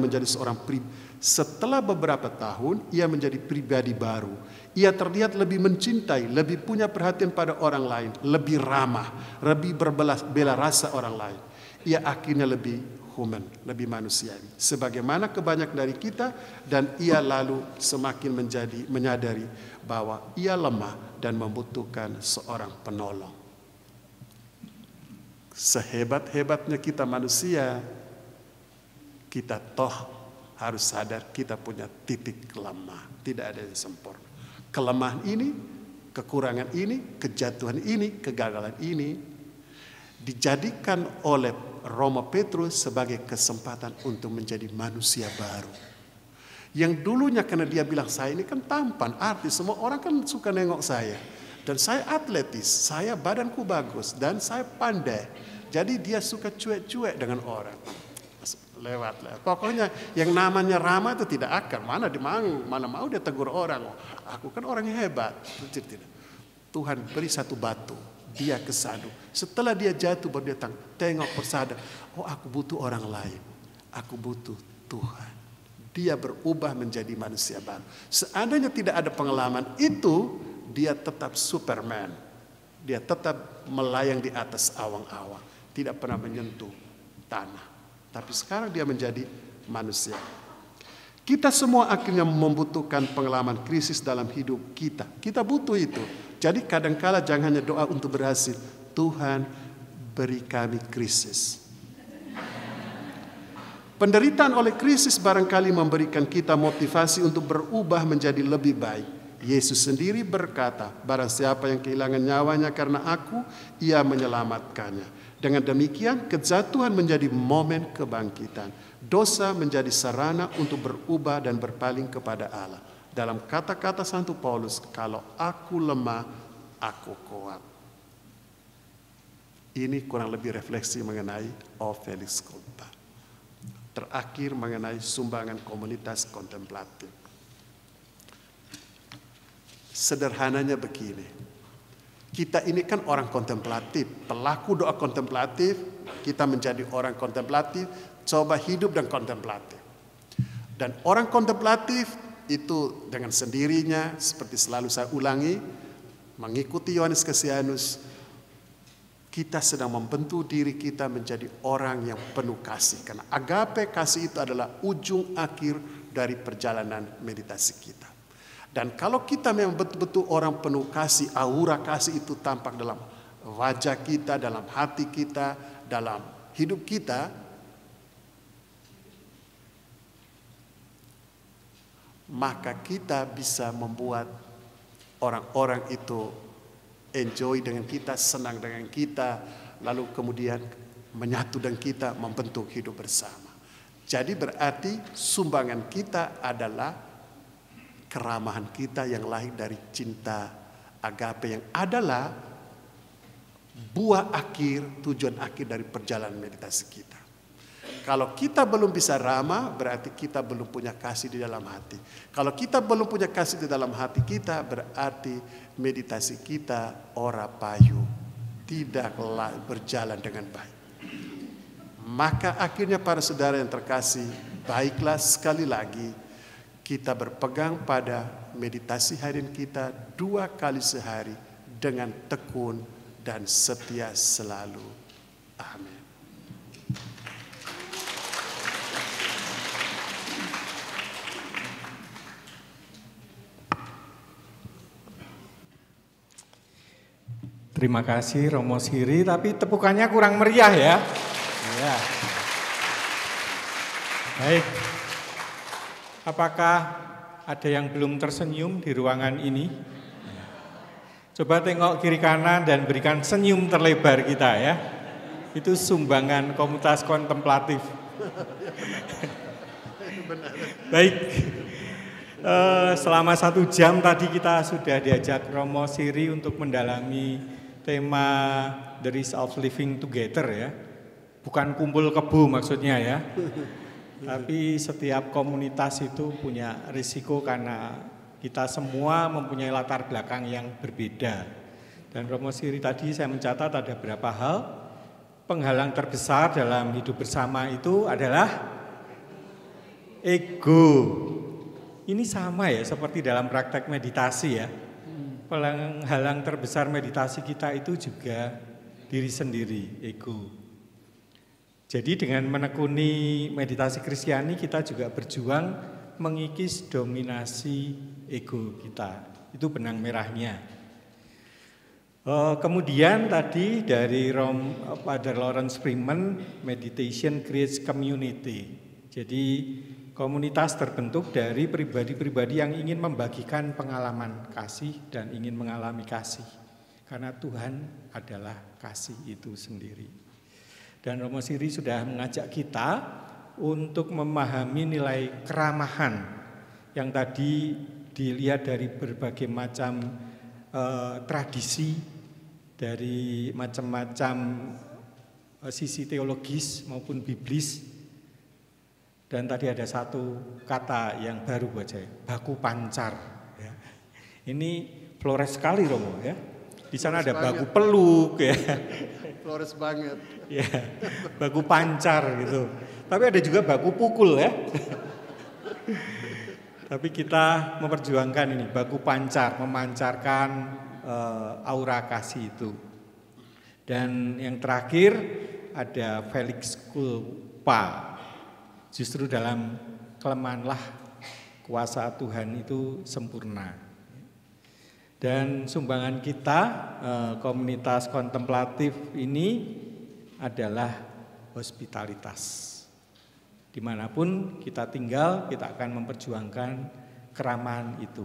menjadi pribadi baru. Ia terlihat lebih mencintai, lebih punya perhatian pada orang lain, lebih ramah, lebih berbela rasa orang lain. Ia akhirnya lebih human, lebih manusiawi. Sebagaimana kebanyakan dari kita, dan ia lalu semakin menyadari bahwa ia lemah dan membutuhkan seorang penolong. Sehebat-hebatnya kita manusia, kita toh harus sadar kita punya titik lemah. Tidak ada yang sempurna. Kelemahan ini, kekurangan ini, kejatuhan ini, kegagalan ini dijadikan oleh Romo Petrus sebagai kesempatan untuk menjadi manusia baru. Yang dulunya karena dia bilang saya ini kan tampan, artis, semua orang kan suka nengok saya. Dan saya atletis, saya badanku bagus, dan saya pandai. Jadi dia suka cuek-cuek dengan orang. Lewat. Pokoknya yang namanya ramah itu tidak akan. Mana mau dia tegur orang. Oh, aku kan orang yang hebat. Tidak. Tuhan beri satu batu. Dia kesadu. Setelah dia jatuh baru dia tengok bersadar. Oh, aku butuh orang lain. Aku butuh Tuhan. Dia berubah menjadi manusia baru. Seandainya tidak ada pengalaman itu, dia tetap Superman. Dia tetap melayang di atas awang-awang. Tidak pernah menyentuh tanah. Tapi sekarang dia menjadi manusia. Kita semua akhirnya membutuhkan pengalaman krisis dalam hidup kita. Kita butuh itu. Jadi kadangkala jangan hanya doa untuk berhasil. Tuhan beri kami krisis. Penderitaan oleh krisis barangkali memberikan kita motivasi untuk berubah menjadi lebih baik. Yesus sendiri berkata, barang siapa yang kehilangan nyawanya karena aku, ia menyelamatkannya. Dengan demikian, kejatuhan menjadi momen kebangkitan. Dosa menjadi sarana untuk berubah dan berpaling kepada Allah. Dalam kata-kata Santo Paulus, kalau aku lemah, aku kuat. Ini kurang lebih refleksi mengenai O Felix Culpa. Terakhir mengenai sumbangan komunitas kontemplatif. Sederhananya begini. Kita ini kan orang kontemplatif, pelaku doa kontemplatif, kita menjadi orang kontemplatif, coba hidup dan kontemplatif. Dan orang kontemplatif itu dengan sendirinya, seperti selalu saya ulangi, mengikuti Yohanes Cassianus, kita sedang membentuk diri kita menjadi orang yang penuh kasih. Karena agape kasih itu adalah ujung akhir dari perjalanan meditasi kita. Dan kalau kita memang betul-betul orang penuh kasih, aura kasih itu tampak dalam wajah kita, dalam hati kita, dalam hidup kita, maka kita bisa membuat orang-orang itu enjoy dengan kita, senang dengan kita, lalu kemudian menyatu dengan kita, membentuk hidup bersama. Jadi berarti sumbangan kita adalah keramahan kita yang lahir dari cinta agape yang adalah buah akhir, tujuan akhir dari perjalanan meditasi kita. Kalau kita belum bisa ramah, berarti kita belum punya kasih di dalam hati. Kalau kita belum punya kasih di dalam hati kita, berarti meditasi kita ora payu, tidaklah berjalan dengan baik. Maka akhirnya para saudara yang terkasih, baiklah sekali lagi kita berpegang pada meditasi harian kita 2 kali sehari dengan tekun dan setia selalu. Amin. Terima kasih Romo Siri, tapi tepukannya kurang meriah ya. Ya. Baik. Apakah ada yang belum tersenyum di ruangan ini? Coba tengok kiri kanan dan berikan senyum terlebar kita ya. Itu sumbangan komunitas kontemplatif. Baik. Selama 1 jam tadi kita sudah diajak Romo Siri untuk mendalami tema The Risk of Living Together ya. Bukan kumpul kebo maksudnya ya. Tapi setiap komunitas itu punya risiko karena Kita semua mempunyai latar belakang yang berbeda. Dan Romo Siri tadi saya mencatat ada beberapa hal. Penghalang terbesar dalam hidup bersama itu adalah ego. Ini sama ya seperti dalam praktek meditasi ya. Penghalang terbesar meditasi kita itu juga diri sendiri, ego. Jadi dengan menekuni meditasi Kristiani kita juga berjuang mengikis dominasi ego kita. Itu benang merahnya. Kemudian tadi dari Father Lawrence Freeman, meditation creates community. Jadi komunitas terbentuk dari pribadi-pribadi yang ingin membagikan pengalaman kasih dan ingin mengalami kasih. Karena Tuhan adalah kasih itu sendiri. Dan Romo Siri sudah mengajak kita untuk memahami nilai keramahan yang tadi dilihat dari berbagai macam tradisi, dari macam-macam sisi teologis maupun biblis. Dan tadi ada satu kata yang baru buat saya, baku pancar. Ya. Ini flores sekali Romo ya. Di sana ada baku peluk ya. Flores banget. Ya, baku pancar gitu. Tapi ada juga baku pukul ya. Tapi kita memperjuangkan ini, baku pancar, memancarkan aura kasih itu. Dan yang terakhir ada Felix Culpa. Justru dalam kelemahanlah kuasa Tuhan itu sempurna. Dan sumbangan kita, komunitas kontemplatif ini adalah hospitalitas. Dimanapun kita tinggal, kita akan memperjuangkan keramahan itu.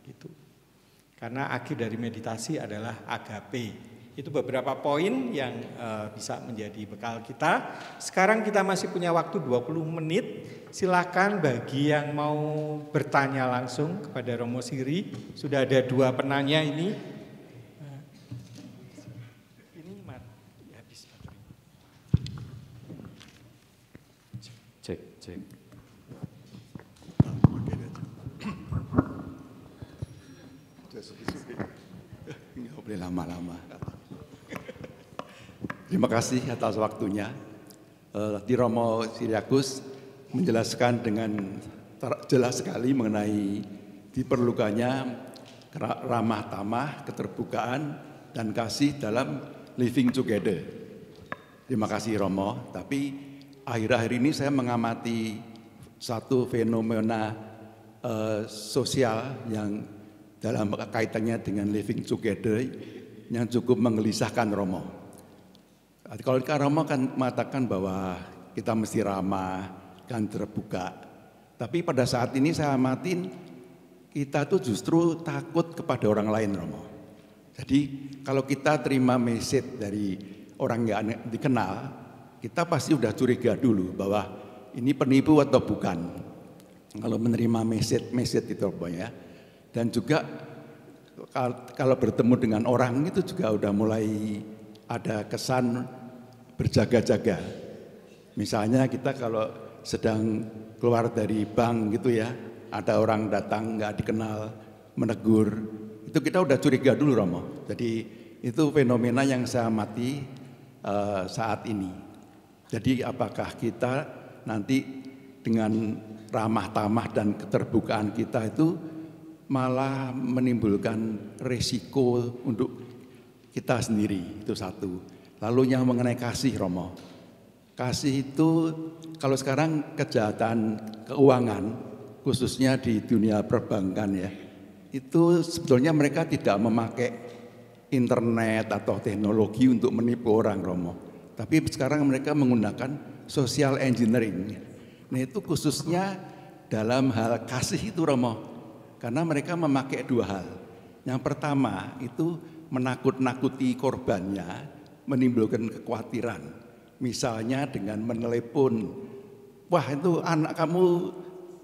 Gitu. Karena akhir dari meditasi adalah agape. Itu beberapa poin yang bisa menjadi bekal kita. Sekarang kita masih punya waktu 20 menit. Silakan bagi yang mau bertanya langsung kepada Romo Siri. Sudah ada 2 penanya ini. Ini habis baterai. Cek. Nggak boleh lama-lama. Terima kasih atas waktunya. Tadi Romo Siriakus menjelaskan dengan jelas sekali mengenai diperlukannya ramah tamah, keterbukaan, dan kasih dalam living together. Terima kasih Romo. Tapi akhir-akhir ini saya mengamati satu fenomena sosial yang dalam kaitannya dengan living together yang cukup menggelisahkan Romo. Kalau Romo kan mengatakan bahwa kita mesti ramah dan terbuka. Tapi pada saat ini saya amatin kita tuh justru takut kepada orang lain Romo. Jadi kalau kita terima message dari orang yang dikenal, kita pasti udah curiga dulu bahwa ini penipu atau bukan. Kalau menerima message itu ya. Dan juga kalau bertemu dengan orang itu juga udah mulai ada kesan berjaga-jaga. Misalnya kita kalau sedang keluar dari bank gitu ya, ada orang datang nggak dikenal, menegur, itu kita udah curiga dulu Romo. Jadi itu fenomena yang saya amati saat ini. Jadi apakah kita nanti dengan ramah tamah dan keterbukaan kita itu malah menimbulkan resiko untuk kita sendiri, itu satu. Lalu yang mengenai kasih Romo. Kasih itu kalau sekarang kejahatan keuangan khususnya di dunia perbankan ya, itu sebetulnya mereka tidak memakai internet atau teknologi untuk menipu orang Romo. Tapi sekarang mereka menggunakan social engineering. Nah itu khususnya dalam hal kasih itu Romo. Karena mereka memakai 2 hal. Yang pertama itu menakut-nakuti korbannya, menimbulkan kekhawatiran. Misalnya dengan menelepon, wah itu anak kamu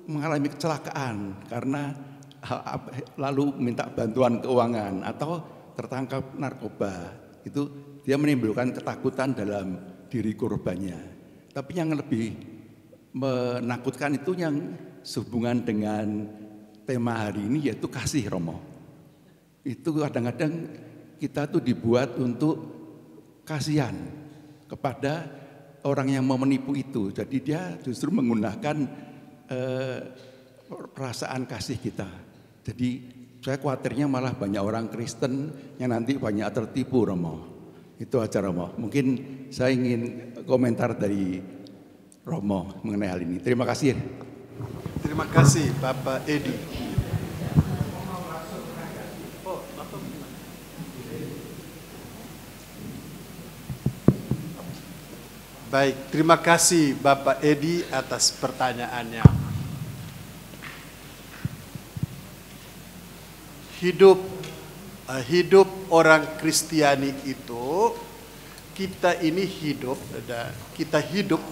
mengalami kecelakaan karena lalu minta bantuan keuangan atau tertangkap narkoba. Itu dia menimbulkan ketakutan dalam diri korbannya. Tapi yang lebih menakutkan itu yang sehubungan dengan tema hari ini yaitu kasih Romo. Itu kadang-kadang kita tuh dibuat untuk kasihan kepada orang yang mau menipu itu. Jadi dia justru menggunakan perasaan kasih kita. Jadi saya khawatirnya malah banyak orang Kristen yang nanti banyak tertipu Romo. Itu aja Romo. Mungkin saya ingin komentar dari Romo mengenai hal ini. Terima kasih. Terima kasih Bapak Edi. Baik, terima kasih Bapak Edi atas pertanyaannya. Hidup orang Kristiani itu, kita ini hidup, hidup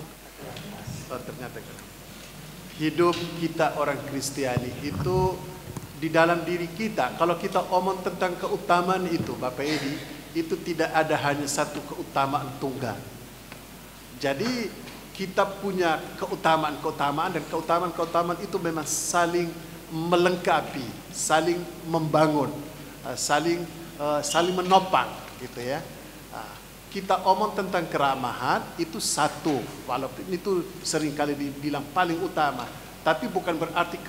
kita orang Kristiani itu di dalam diri kita. Kalau kita omong tentang keutamaan itu, Bapak Edi, itu tidak ada hanya satu keutamaan tunggal. Jadi kita punya keutamaan-keutamaan, dan keutamaan-keutamaan itu memang saling melengkapi, saling membangun, saling menopang, gitu ya. Kita omong tentang keramahan itu satu, walaupun itu seringkali dibilang paling utama, tapi bukan berarti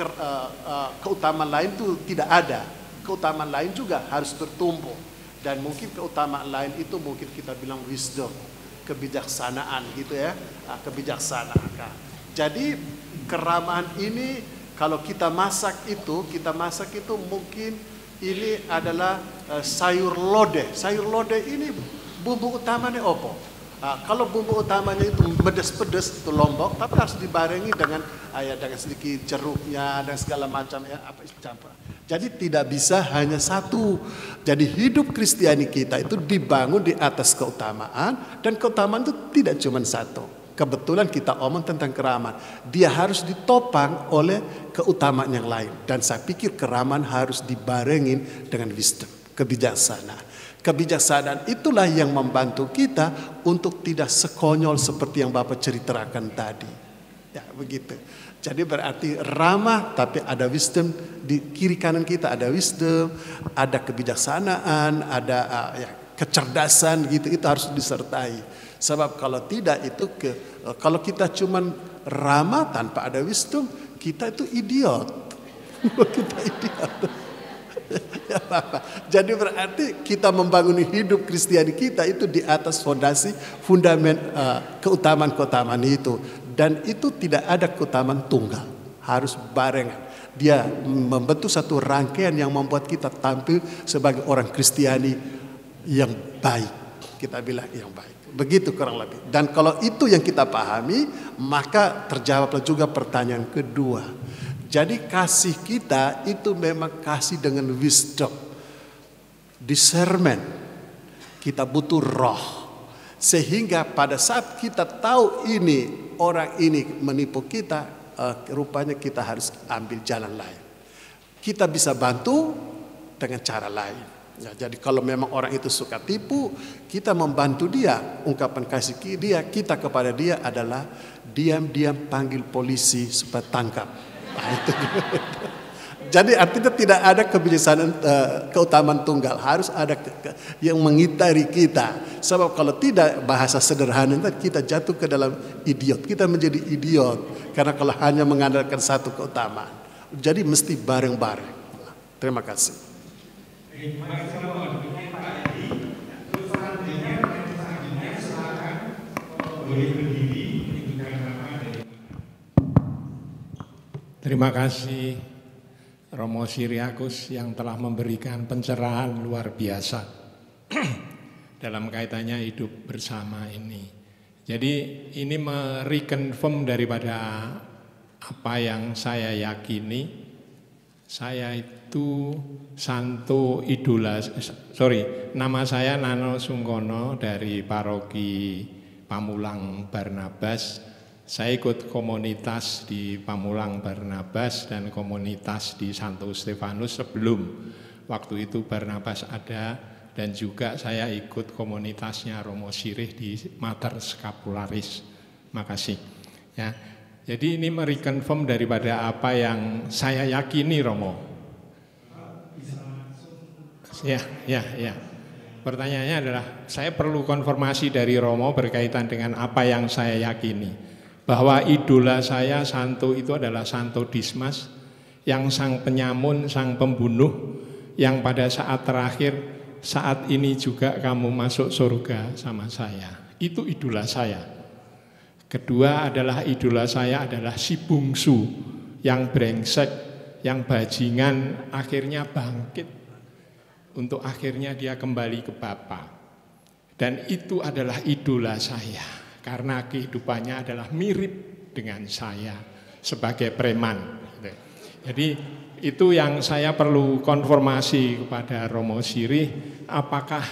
keutamaan lain itu tidak ada. Keutamaan lain juga harus bertumbuh, dan mungkin keutamaan lain itu mungkin kita bilang wisdom, kebijaksanaan, gitu ya, kebijaksanaan. Jadi keramahan ini kalau kita masak itu mungkin ini adalah sayur lodeh. Sayur lodeh ini bumbu utamanya apa? Kalau bumbu utamanya itu pedas-pedas itu lombok, tapi harus dibarengi dengan sedikit jeruknya dan segala macam ya, apa campur. Jadi tidak bisa hanya satu. Jadi hidup Kristiani kita itu dibangun di atas keutamaan, dan keutamaan itu tidak cuma satu. Kebetulan kita omong tentang keramahan, dia harus ditopang oleh keutamaan yang lain. Dan saya pikir keramahan harus dibarengin dengan wisdom, kebijaksanaan. Kebijaksanaan itulah yang membantu kita untuk tidak sekonyol seperti yang Bapak ceritakan tadi. Ya, begitu. Jadi berarti ramah tapi ada wisdom, di kiri kanan kita ada wisdom, ada kebijaksanaan, ada kecerdasan gitu, itu harus disertai. Sebab kalau tidak itu kalau kita cuman ramah tanpa ada wisdom, kita itu idiot. Kita idiot. Ya, jadi berarti kita membangun hidup Kristiani kita itu di atas fundament keutamaan-keutamaan itu. Dan itu tidak ada keutamaan tunggal, harus barengan. Dia membentuk satu rangkaian yang membuat kita tampil sebagai orang Kristiani yang baik. Kita bilang yang baik. Begitu kurang lebih. Dan kalau itu yang kita pahami, maka terjawablah juga pertanyaan kedua. Jadi kasih kita itu memang kasih dengan wisdom, discernment. Kita butuh roh. Sehingga pada saat kita tahu ini, orang ini menipu kita, rupanya kita harus ambil jalan lain. Kita bisa bantu dengan cara lain. Ya, jadi kalau memang orang itu suka tipu, kita membantu dia, ungkapan kasih kita kepada dia adalah diam-diam panggil polisi supaya tangkap. Nah, itu. Jadi artinya tidak ada kebijaksanaan keutamaan tunggal, harus ada yang mengitari kita. Sebab kalau tidak, bahasa sederhana kita jatuh ke dalam idiot. Kita menjadi idiot karena kalau hanya mengandalkan satu keutamaan. Jadi mesti bareng-bareng. Terima kasih. Terima kasih Romo Siriakus yang telah memberikan pencerahan luar biasa dalam kaitannya hidup bersama ini. Jadi ini mereconfirm daripada apa yang saya yakini. Saya itu Santo Idola, nama saya Nano Sungkono dari Paroki Pamulang Barnabas. Saya ikut komunitas di Pamulang Barnabas dan komunitas di Santo Stefanus sebelum waktu itu Barnabas ada, dan juga saya ikut komunitasnya Romo Sirih di Mater Scapularis. Makasih. Ya. Jadi ini mereconfirm daripada apa yang saya yakini, Romo. Ya. Pertanyaannya adalah, saya perlu konfirmasi dari Romo berkaitan dengan apa yang saya yakini. Bahwa idola saya Santo itu adalah Santo Dismas, yang sang penyamun, sang pembunuh, yang pada saat terakhir, saat ini juga kamu masuk surga sama saya. Itu idola saya. Kedua adalah idola saya adalah si bungsu yang brengsek, yang bajingan, akhirnya bangkit untuk akhirnya dia kembali ke Bapa. Dan itu adalah idola saya karena kehidupannya adalah mirip dengan saya sebagai preman. Jadi itu yang saya perlu konfirmasi kepada Romo Sirih, apakah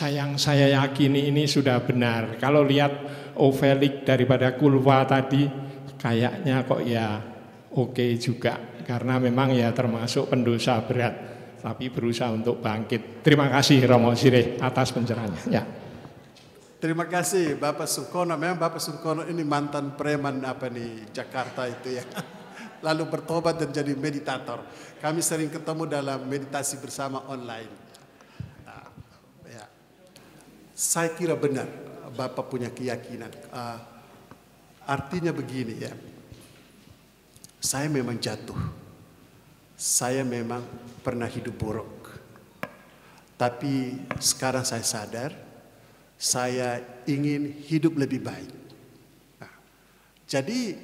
yang saya yakini ini sudah benar. Kalau lihat Ovelik daripada Kulwa tadi kayaknya kok ya oke juga, karena memang ya termasuk pendosa berat tapi berusaha untuk bangkit. Terima kasih Romo Sirih atas pencerahannya. Ya. Terima kasih Bapak Sungkono. Memang Bapak Sungkono ini mantan preman Jakarta itu ya. Lalu bertobat dan jadi meditator. Kami sering ketemu dalam meditasi bersama online. Ya. Saya kira benar Bapak punya keyakinan. Artinya begini ya. Saya memang jatuh. Saya memang pernah hidup buruk. Tapi sekarang saya sadar, saya ingin hidup lebih baik. Jadi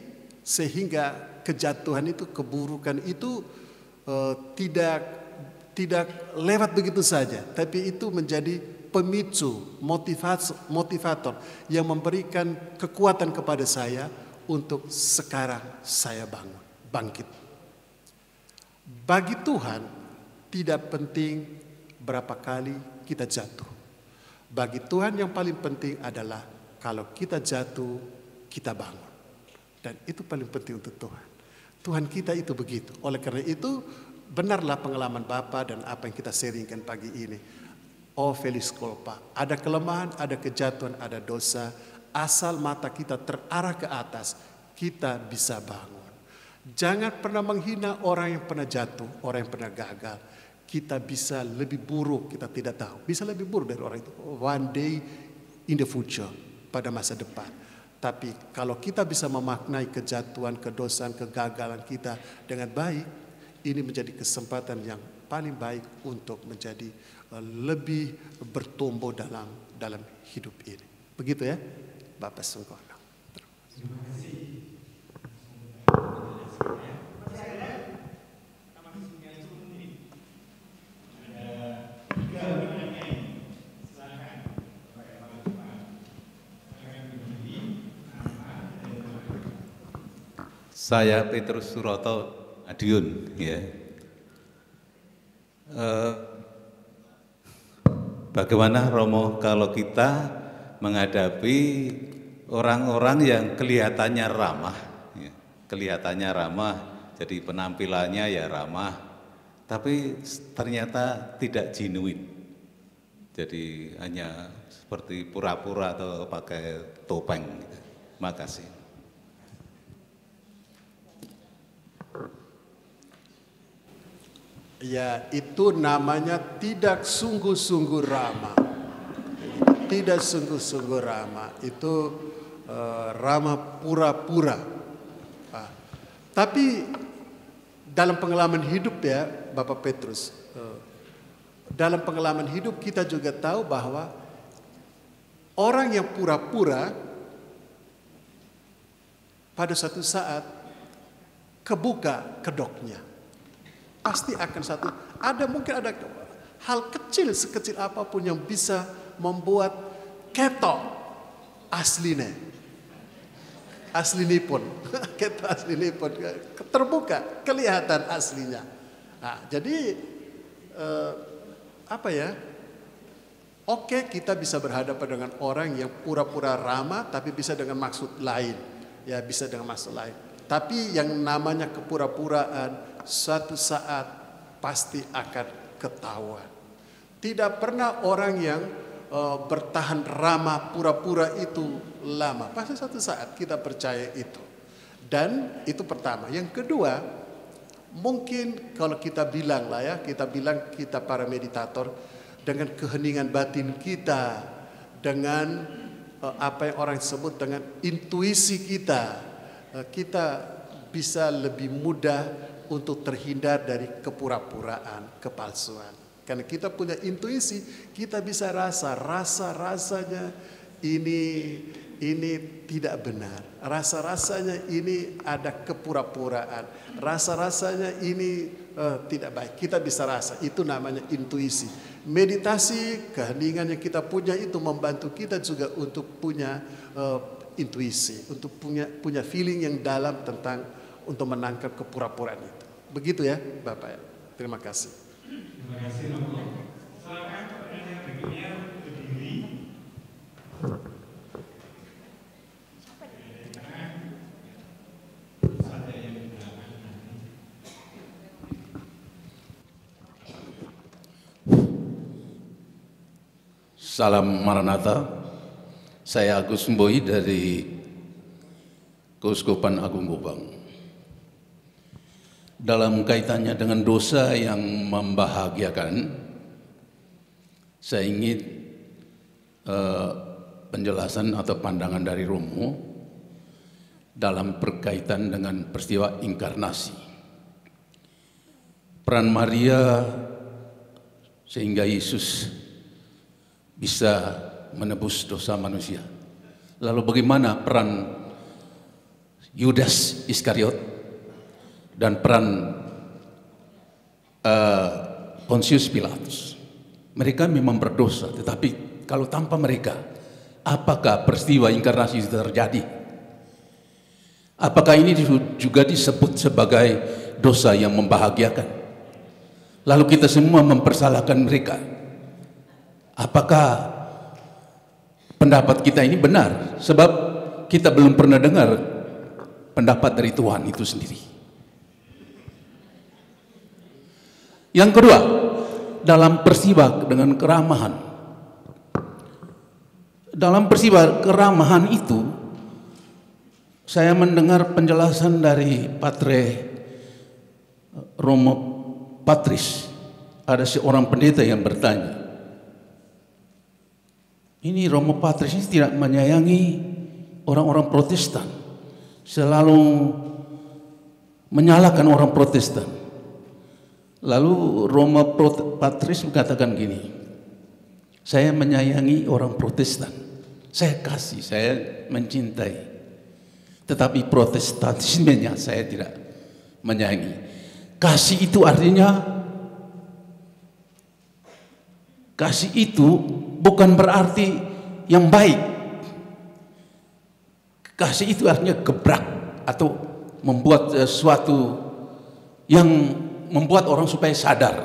sehingga kejatuhan itu, keburukan itu tidak lewat begitu saja, tapi itu menjadi pemicu, motivator yang memberikan kekuatan kepada saya untuk sekarang saya bangkit. Bagi Tuhan tidak penting berapa kali kita jatuh. Bagi Tuhan yang paling penting adalah kalau kita jatuh, kita bangun. Dan itu paling penting untuk Tuhan. Tuhan kita itu begitu. Oleh karena itu, benarlah pengalaman Bapa dan apa yang kita sharingkan pagi ini. Oh Felix Culpa, ada kelemahan, ada kejatuhan, ada dosa. Asal mata kita terarah ke atas, kita bisa bangun. Jangan pernah menghina orang yang pernah jatuh, orang yang pernah gagal. Kita bisa lebih buruk, kita tidak tahu. Bisa lebih buruk dari orang itu. One day in the future, pada masa depan. Tapi kalau kita bisa memaknai kejatuhan, kedosaan, kegagalan kita dengan baik, ini menjadi kesempatan yang paling baik untuk menjadi lebih bertumbuh dalam hidup ini. Begitu ya, Bapak Sungkono. Terima kasih. Saya Petrus Suroto Madiun, ya. Bagaimana Romo kalau kita menghadapi orang-orang yang kelihatannya ramah, ya, jadi penampilannya ya ramah, tapi ternyata tidak genuine, jadi hanya seperti pura-pura atau pakai topeng. Terima kasih. Ya, itu namanya tidak sungguh-sungguh ramah. Tidak sungguh-sungguh ramah. Itu ramah pura-pura. Tapi dalam pengalaman hidup ya, Bapak Petrus, dalam pengalaman hidup kita juga tahu bahwa orang yang pura-pura pada suatu saat kebuka kedoknya. Pasti akan mungkin ada hal kecil, sekecil apapun yang bisa membuat ketok asline pun ketok asline pun terbuka, kelihatan aslinya. Nah, jadi oke, kita bisa berhadapan dengan orang yang pura-pura ramah tapi bisa dengan maksud lain. Ya, bisa dengan maksud lain. Tapi yang namanya kepura-puraan suatu saat pasti akan ketahuan. Tidak pernah orang yang bertahan ramah pura-pura itu lama. Pasti suatu saat kita percaya itu. Dan itu pertama. Yang kedua, mungkin kalau kita bilang lah ya, kita para meditator dengan keheningan batin kita, dengan apa yang orang sebut dengan intuisi kita, kita bisa lebih mudah untuk terhindar dari kepura-puraan, kepalsuan. Karena kita punya intuisi, kita bisa rasa-rasanya ini tidak benar. Rasa-rasanya ini ada kepura-puraan. Rasa-rasanya ini tidak baik. Kita bisa rasa, itu namanya intuisi. Meditasi, keheningan yang kita punya itu membantu kita juga untuk punya intuisi, untuk punya feeling yang dalam tentang untuk menangkap kepura-puraan itu. Begitu ya Bapak ya. Terima kasih. Terima kasih Romo. Silakan pertanyaan berikutnya berdiri. Salam Maranatha. Saya Agus Mboi dari Keuskupan Agung Gubang. Dalam kaitannya dengan dosa yang membahagiakan, saya ingin penjelasan atau pandangan dari Romo dalam berkaitan dengan peristiwa inkarnasi. Peran Maria sehingga Yesus bisa menebus dosa manusia. Lalu bagaimana peran Yudas Iskariot dan peran Pontius Pilatus? Mereka memang berdosa, tetapi kalau tanpa mereka, apakah peristiwa inkarnasi itu terjadi? Apakah ini juga disebut sebagai dosa yang membahagiakan? Lalu kita semua mempersalahkan mereka. Apakah pendapat kita ini benar? Sebab kita belum pernah dengar pendapat dari Tuhan itu sendiri. Yang kedua, dalam peristiwa dengan keramahan. Dalam peristiwa keramahan itu, saya mendengar penjelasan dari Patre Romo Patris. Ada seorang pendeta yang bertanya, ini Romo Patris ini tidak menyayangi orang-orang Protestan, selalu menyalahkan orang Protestan. Lalu Romo Patris mengatakan gini, saya menyayangi orang Protestan, saya kasih, saya mencintai, tetapi Protestantismenya saya tidak menyayangi. Kasih itu artinya, kasih itu bukan berarti yang baik. Kasih itu artinya gebrak atau membuat sesuatu yang membuat orang supaya sadar.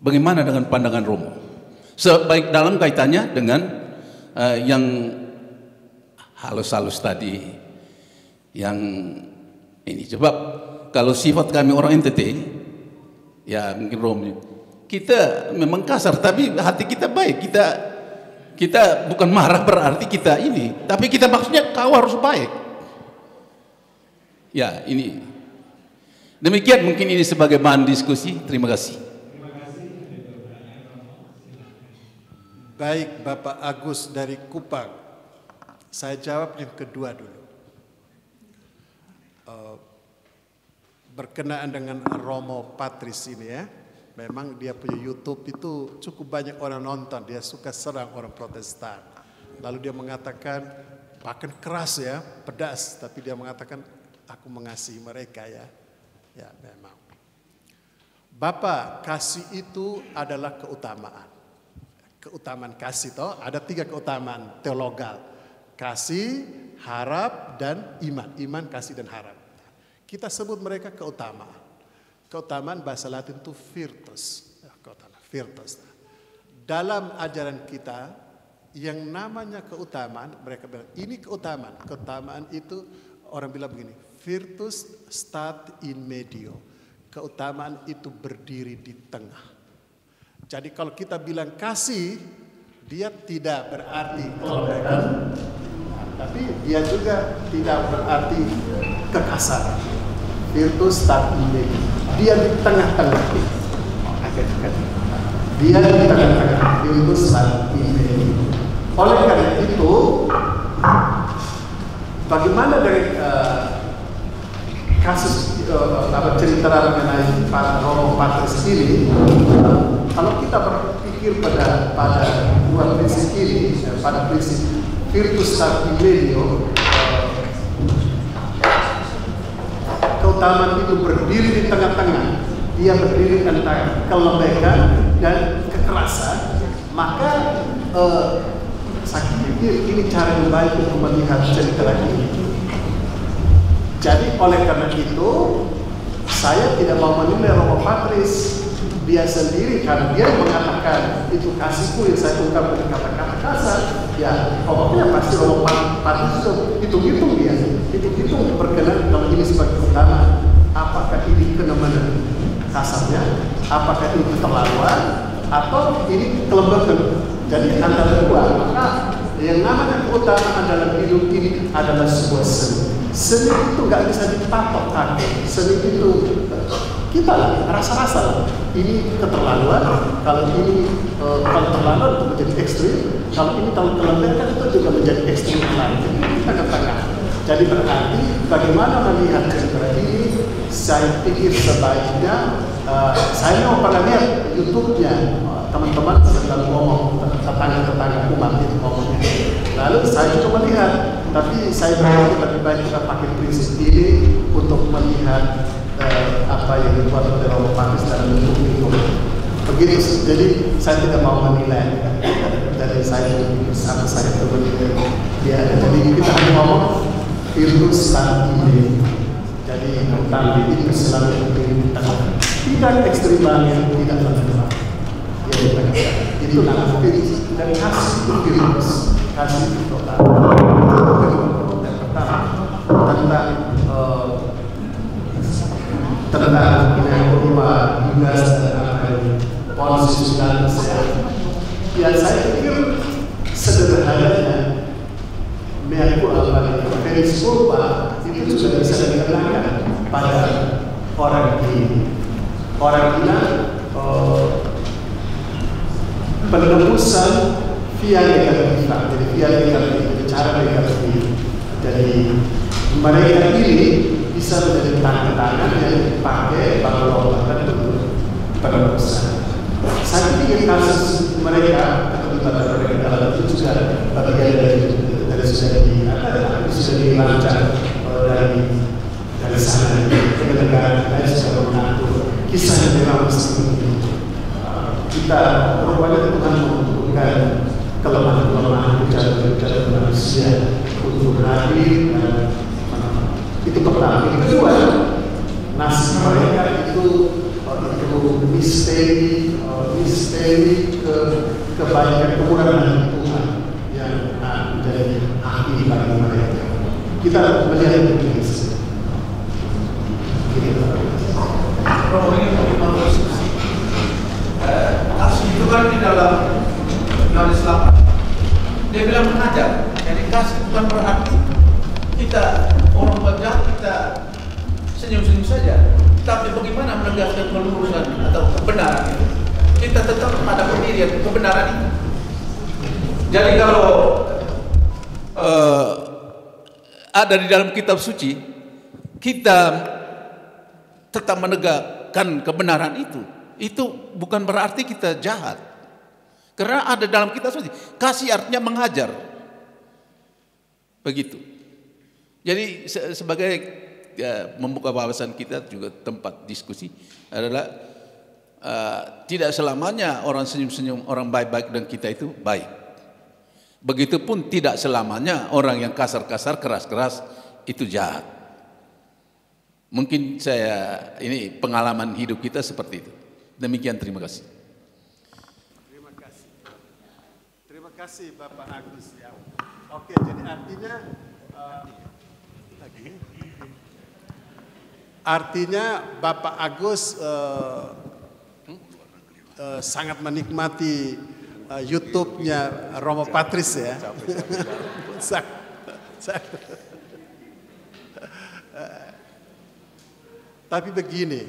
Bagaimana dengan pandangan Romo? Sebaik dalam kaitannya dengan yang halus-halus tadi, yang ini. Sebab kalau sifat kami orang NTT, ya mungkin Romo, kita memang kasar, tapi hati kita baik. Kita bukan marah berarti kita ini, tapi kita maksudnya kau harus baik. Ya ini. Demikian mungkin ini sebagai bahan diskusi. Terima kasih. Baik Bapak Agus dari Kupang. Saya jawab yang kedua dulu. Berkenaan dengan Romo Patris ini ya. Memang dia punya YouTube itu cukup banyak orang nonton. Dia suka serang orang Protestan. Lalu dia mengatakan, bahkan keras ya, pedas. Tapi dia mengatakan, aku mengasihi mereka ya. Ya memang. Bapak, kasih itu adalah keutamaan. Keutamaan kasih toh, ada 3 keutamaan teologal. Kasih, harap, dan iman. Iman, kasih, dan harap. Kita sebut mereka keutamaan. Keutamaan bahasa Latin itu virtus. Virtus. Dalam ajaran kita, yang namanya keutamaan, mereka bilang ini keutamaan. Keutamaan itu orang bilang begini, virtus stat in medio. Keutamaan itu berdiri di tengah. Jadi kalau kita bilang kasih, dia tidak berarti kalau mereka tapi dia juga tidak berarti kekasaran. Virtus stat immedi. Dia di tengah-tengah. Dia di tengah-tengah. Virtus stat immedi. Oleh karena itu, bagaimana dari kasus cerita mengenai Romo Patris ini, kalau kita berpikir pada dua prinsip ini, pada prinsip virtus stat immedio, keutamaan itu berdiri di tengah-tengah, dia berdiri antara kelembagaan dan kekerasan, maka saya pikir ini cara yang baik untuk melihat cerita ini. Jadi oleh karena itu, saya tidak mau menilai Romo Patris dia sendiri, karena dia mengatakan itu kasihku yang saya ungkap dengan kata-kata kasar. Ya, pokoknya pasti Romo Patris itu hitung dia, itu berkenan kalau ini sebagai utama. Apakah ini kenemenan kasarnya, apakah ini keterlaluan, atau ini kelembagaan. Jadi antara dua, maka yang namanya keutamaan dalam hidup ini adalah sebuah seni. Seni itu nggak bisa dipatok kaki. Seni itu kita rasa-rasa. Ini keterlaluan. Kalau ini terlaluan itu menjadi ekstrim. Kalau ini terlalu kelembagaan itu juga menjadi ekstrim lain. Jadi tengah-tengah. Jadi berarti bagaimana melihat cerita ini? Saya pikir sebaiknya saya mau pernah lihat YouTube-nya teman-teman sedang ngomong tetangga-tetangga umat itu ngomongnya. Lalu saya juga melihat, tapi saya berpikir lebih baik kita pakai prinsip ini untuk melihat apa yang dibuat oleh Romo Patris dalam bentuk itu. Begitu, jadi saya tidak mau menilai dari saya sama saya menilai dia. Jadi kita hanya ngomong virtus stat immedi. Jadi tentang itu selalu tidak ekstrim banget, tidak terlalu. Itu namanya virus dan kasih itu virus, kasih itu total. Yang pertama tentang kedua tugas dan polisi dan ya saya pikir sederhananya Feris Culpa itu sudah bisa dikenakan pada orang ini. Orang ini penebusan via negativa, jadi via negatif, cara negatif. Jadi mereka ini bisa menjadi tangan-tangan yang dipakai bahwa itu penebusan. Saya pikir kasus mereka keterlibatan mereka dalam itu juga bagian dari sudah dilancar dari sana ke negara lain sudah mengatur kisah yang memang kita rupanya Tuhan membutuhkan kelemahan-kelemahan ucapan manusia untuk hadir dan itu pertama. Yang kedua, nasib mereka itu misteri kebaikan kemurahan Tuhan yang menjadi hati bagi mereka. Kita melihat itu. Romo ini bagaimana konstruksi? Kasih itu kan di dalam Islam dia bilang mengajar. Jadi kasih bukan berarti kita orang wajah kita senyum-senyum saja. Tapi bagaimana menegaskan kelurusan atau kebenaran itu? Kita tetap pada pendirian kebenaran itu. Jadi kalau ada di dalam kitab suci, kita tetap menegakkan kebenaran itu bukan berarti kita jahat. Karena ada dalam kitab suci, kasih artinya mengajar. Begitu. Jadi sebagai membuka wawasan kita juga tempat diskusi adalah tidak selamanya orang senyum-senyum, orang baik-baik dan kita itu baik. Begitupun tidak selamanya orang yang kasar-kasar, keras-keras itu jahat. Mungkin ini pengalaman hidup kita seperti itu. Demikian, terima kasih. Terima kasih Bapak Agus ya. Oke, jadi artinya Bapak Agus sangat menikmati YouTube-nya Romo Patris ya. Tapi begini,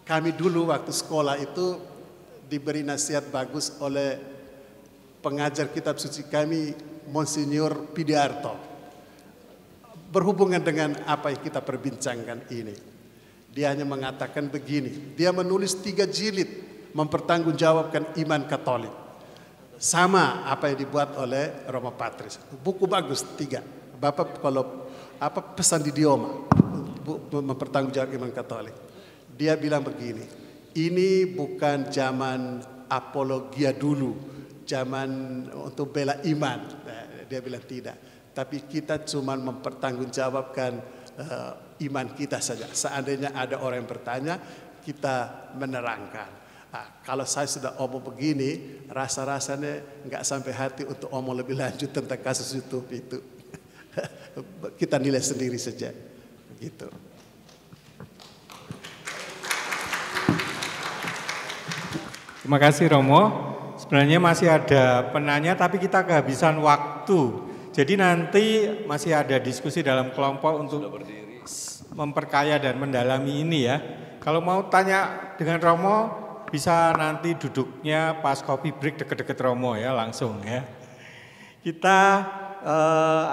kami dulu waktu sekolah itu diberi nasihat bagus oleh pengajar kitab suci kami, Monsinyur Pidiarto. Berhubungan dengan apa yang kita perbincangkan ini. Dia hanya mengatakan begini, dia menulis 3 jilid mempertanggungjawabkan iman Katolik. Sama apa yang dibuat oleh Romo Patris. Buku bagus 3. Bapak kalau pesan di Dioma mempertanggungjawabkan iman Katolik. Dia bilang begini, ini bukan zaman apologia dulu, zaman untuk bela iman. Dia bilang tidak, tapi kita cuma mempertanggungjawabkan iman kita saja. Seandainya ada orang yang bertanya, kita menerangkan. Nah, kalau saya sudah omong begini, rasa-rasanya nggak sampai hati untuk omong lebih lanjut tentang kasus YouTube itu. Kita nilai sendiri saja, begitu. Terima kasih Romo. Sebenarnya masih ada penanya tapi kita kehabisan waktu. Jadi nanti masih ada diskusi dalam kelompok untuk memperkaya dan mendalami ini ya. Kalau mau tanya dengan Romo bisa nanti duduknya pas coffee break deket-deket Romo ya langsung ya. Kita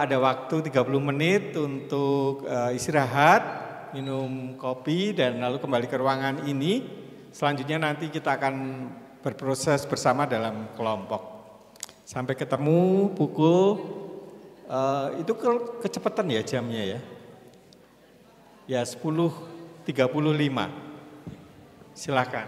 ada waktu 30 menit untuk istirahat, minum kopi dan lalu kembali ke ruangan ini. Selanjutnya nanti kita akan berproses bersama dalam kelompok. Sampai ketemu pukul, itu kecepatan ya jamnya ya? Ya 10.35, silakan.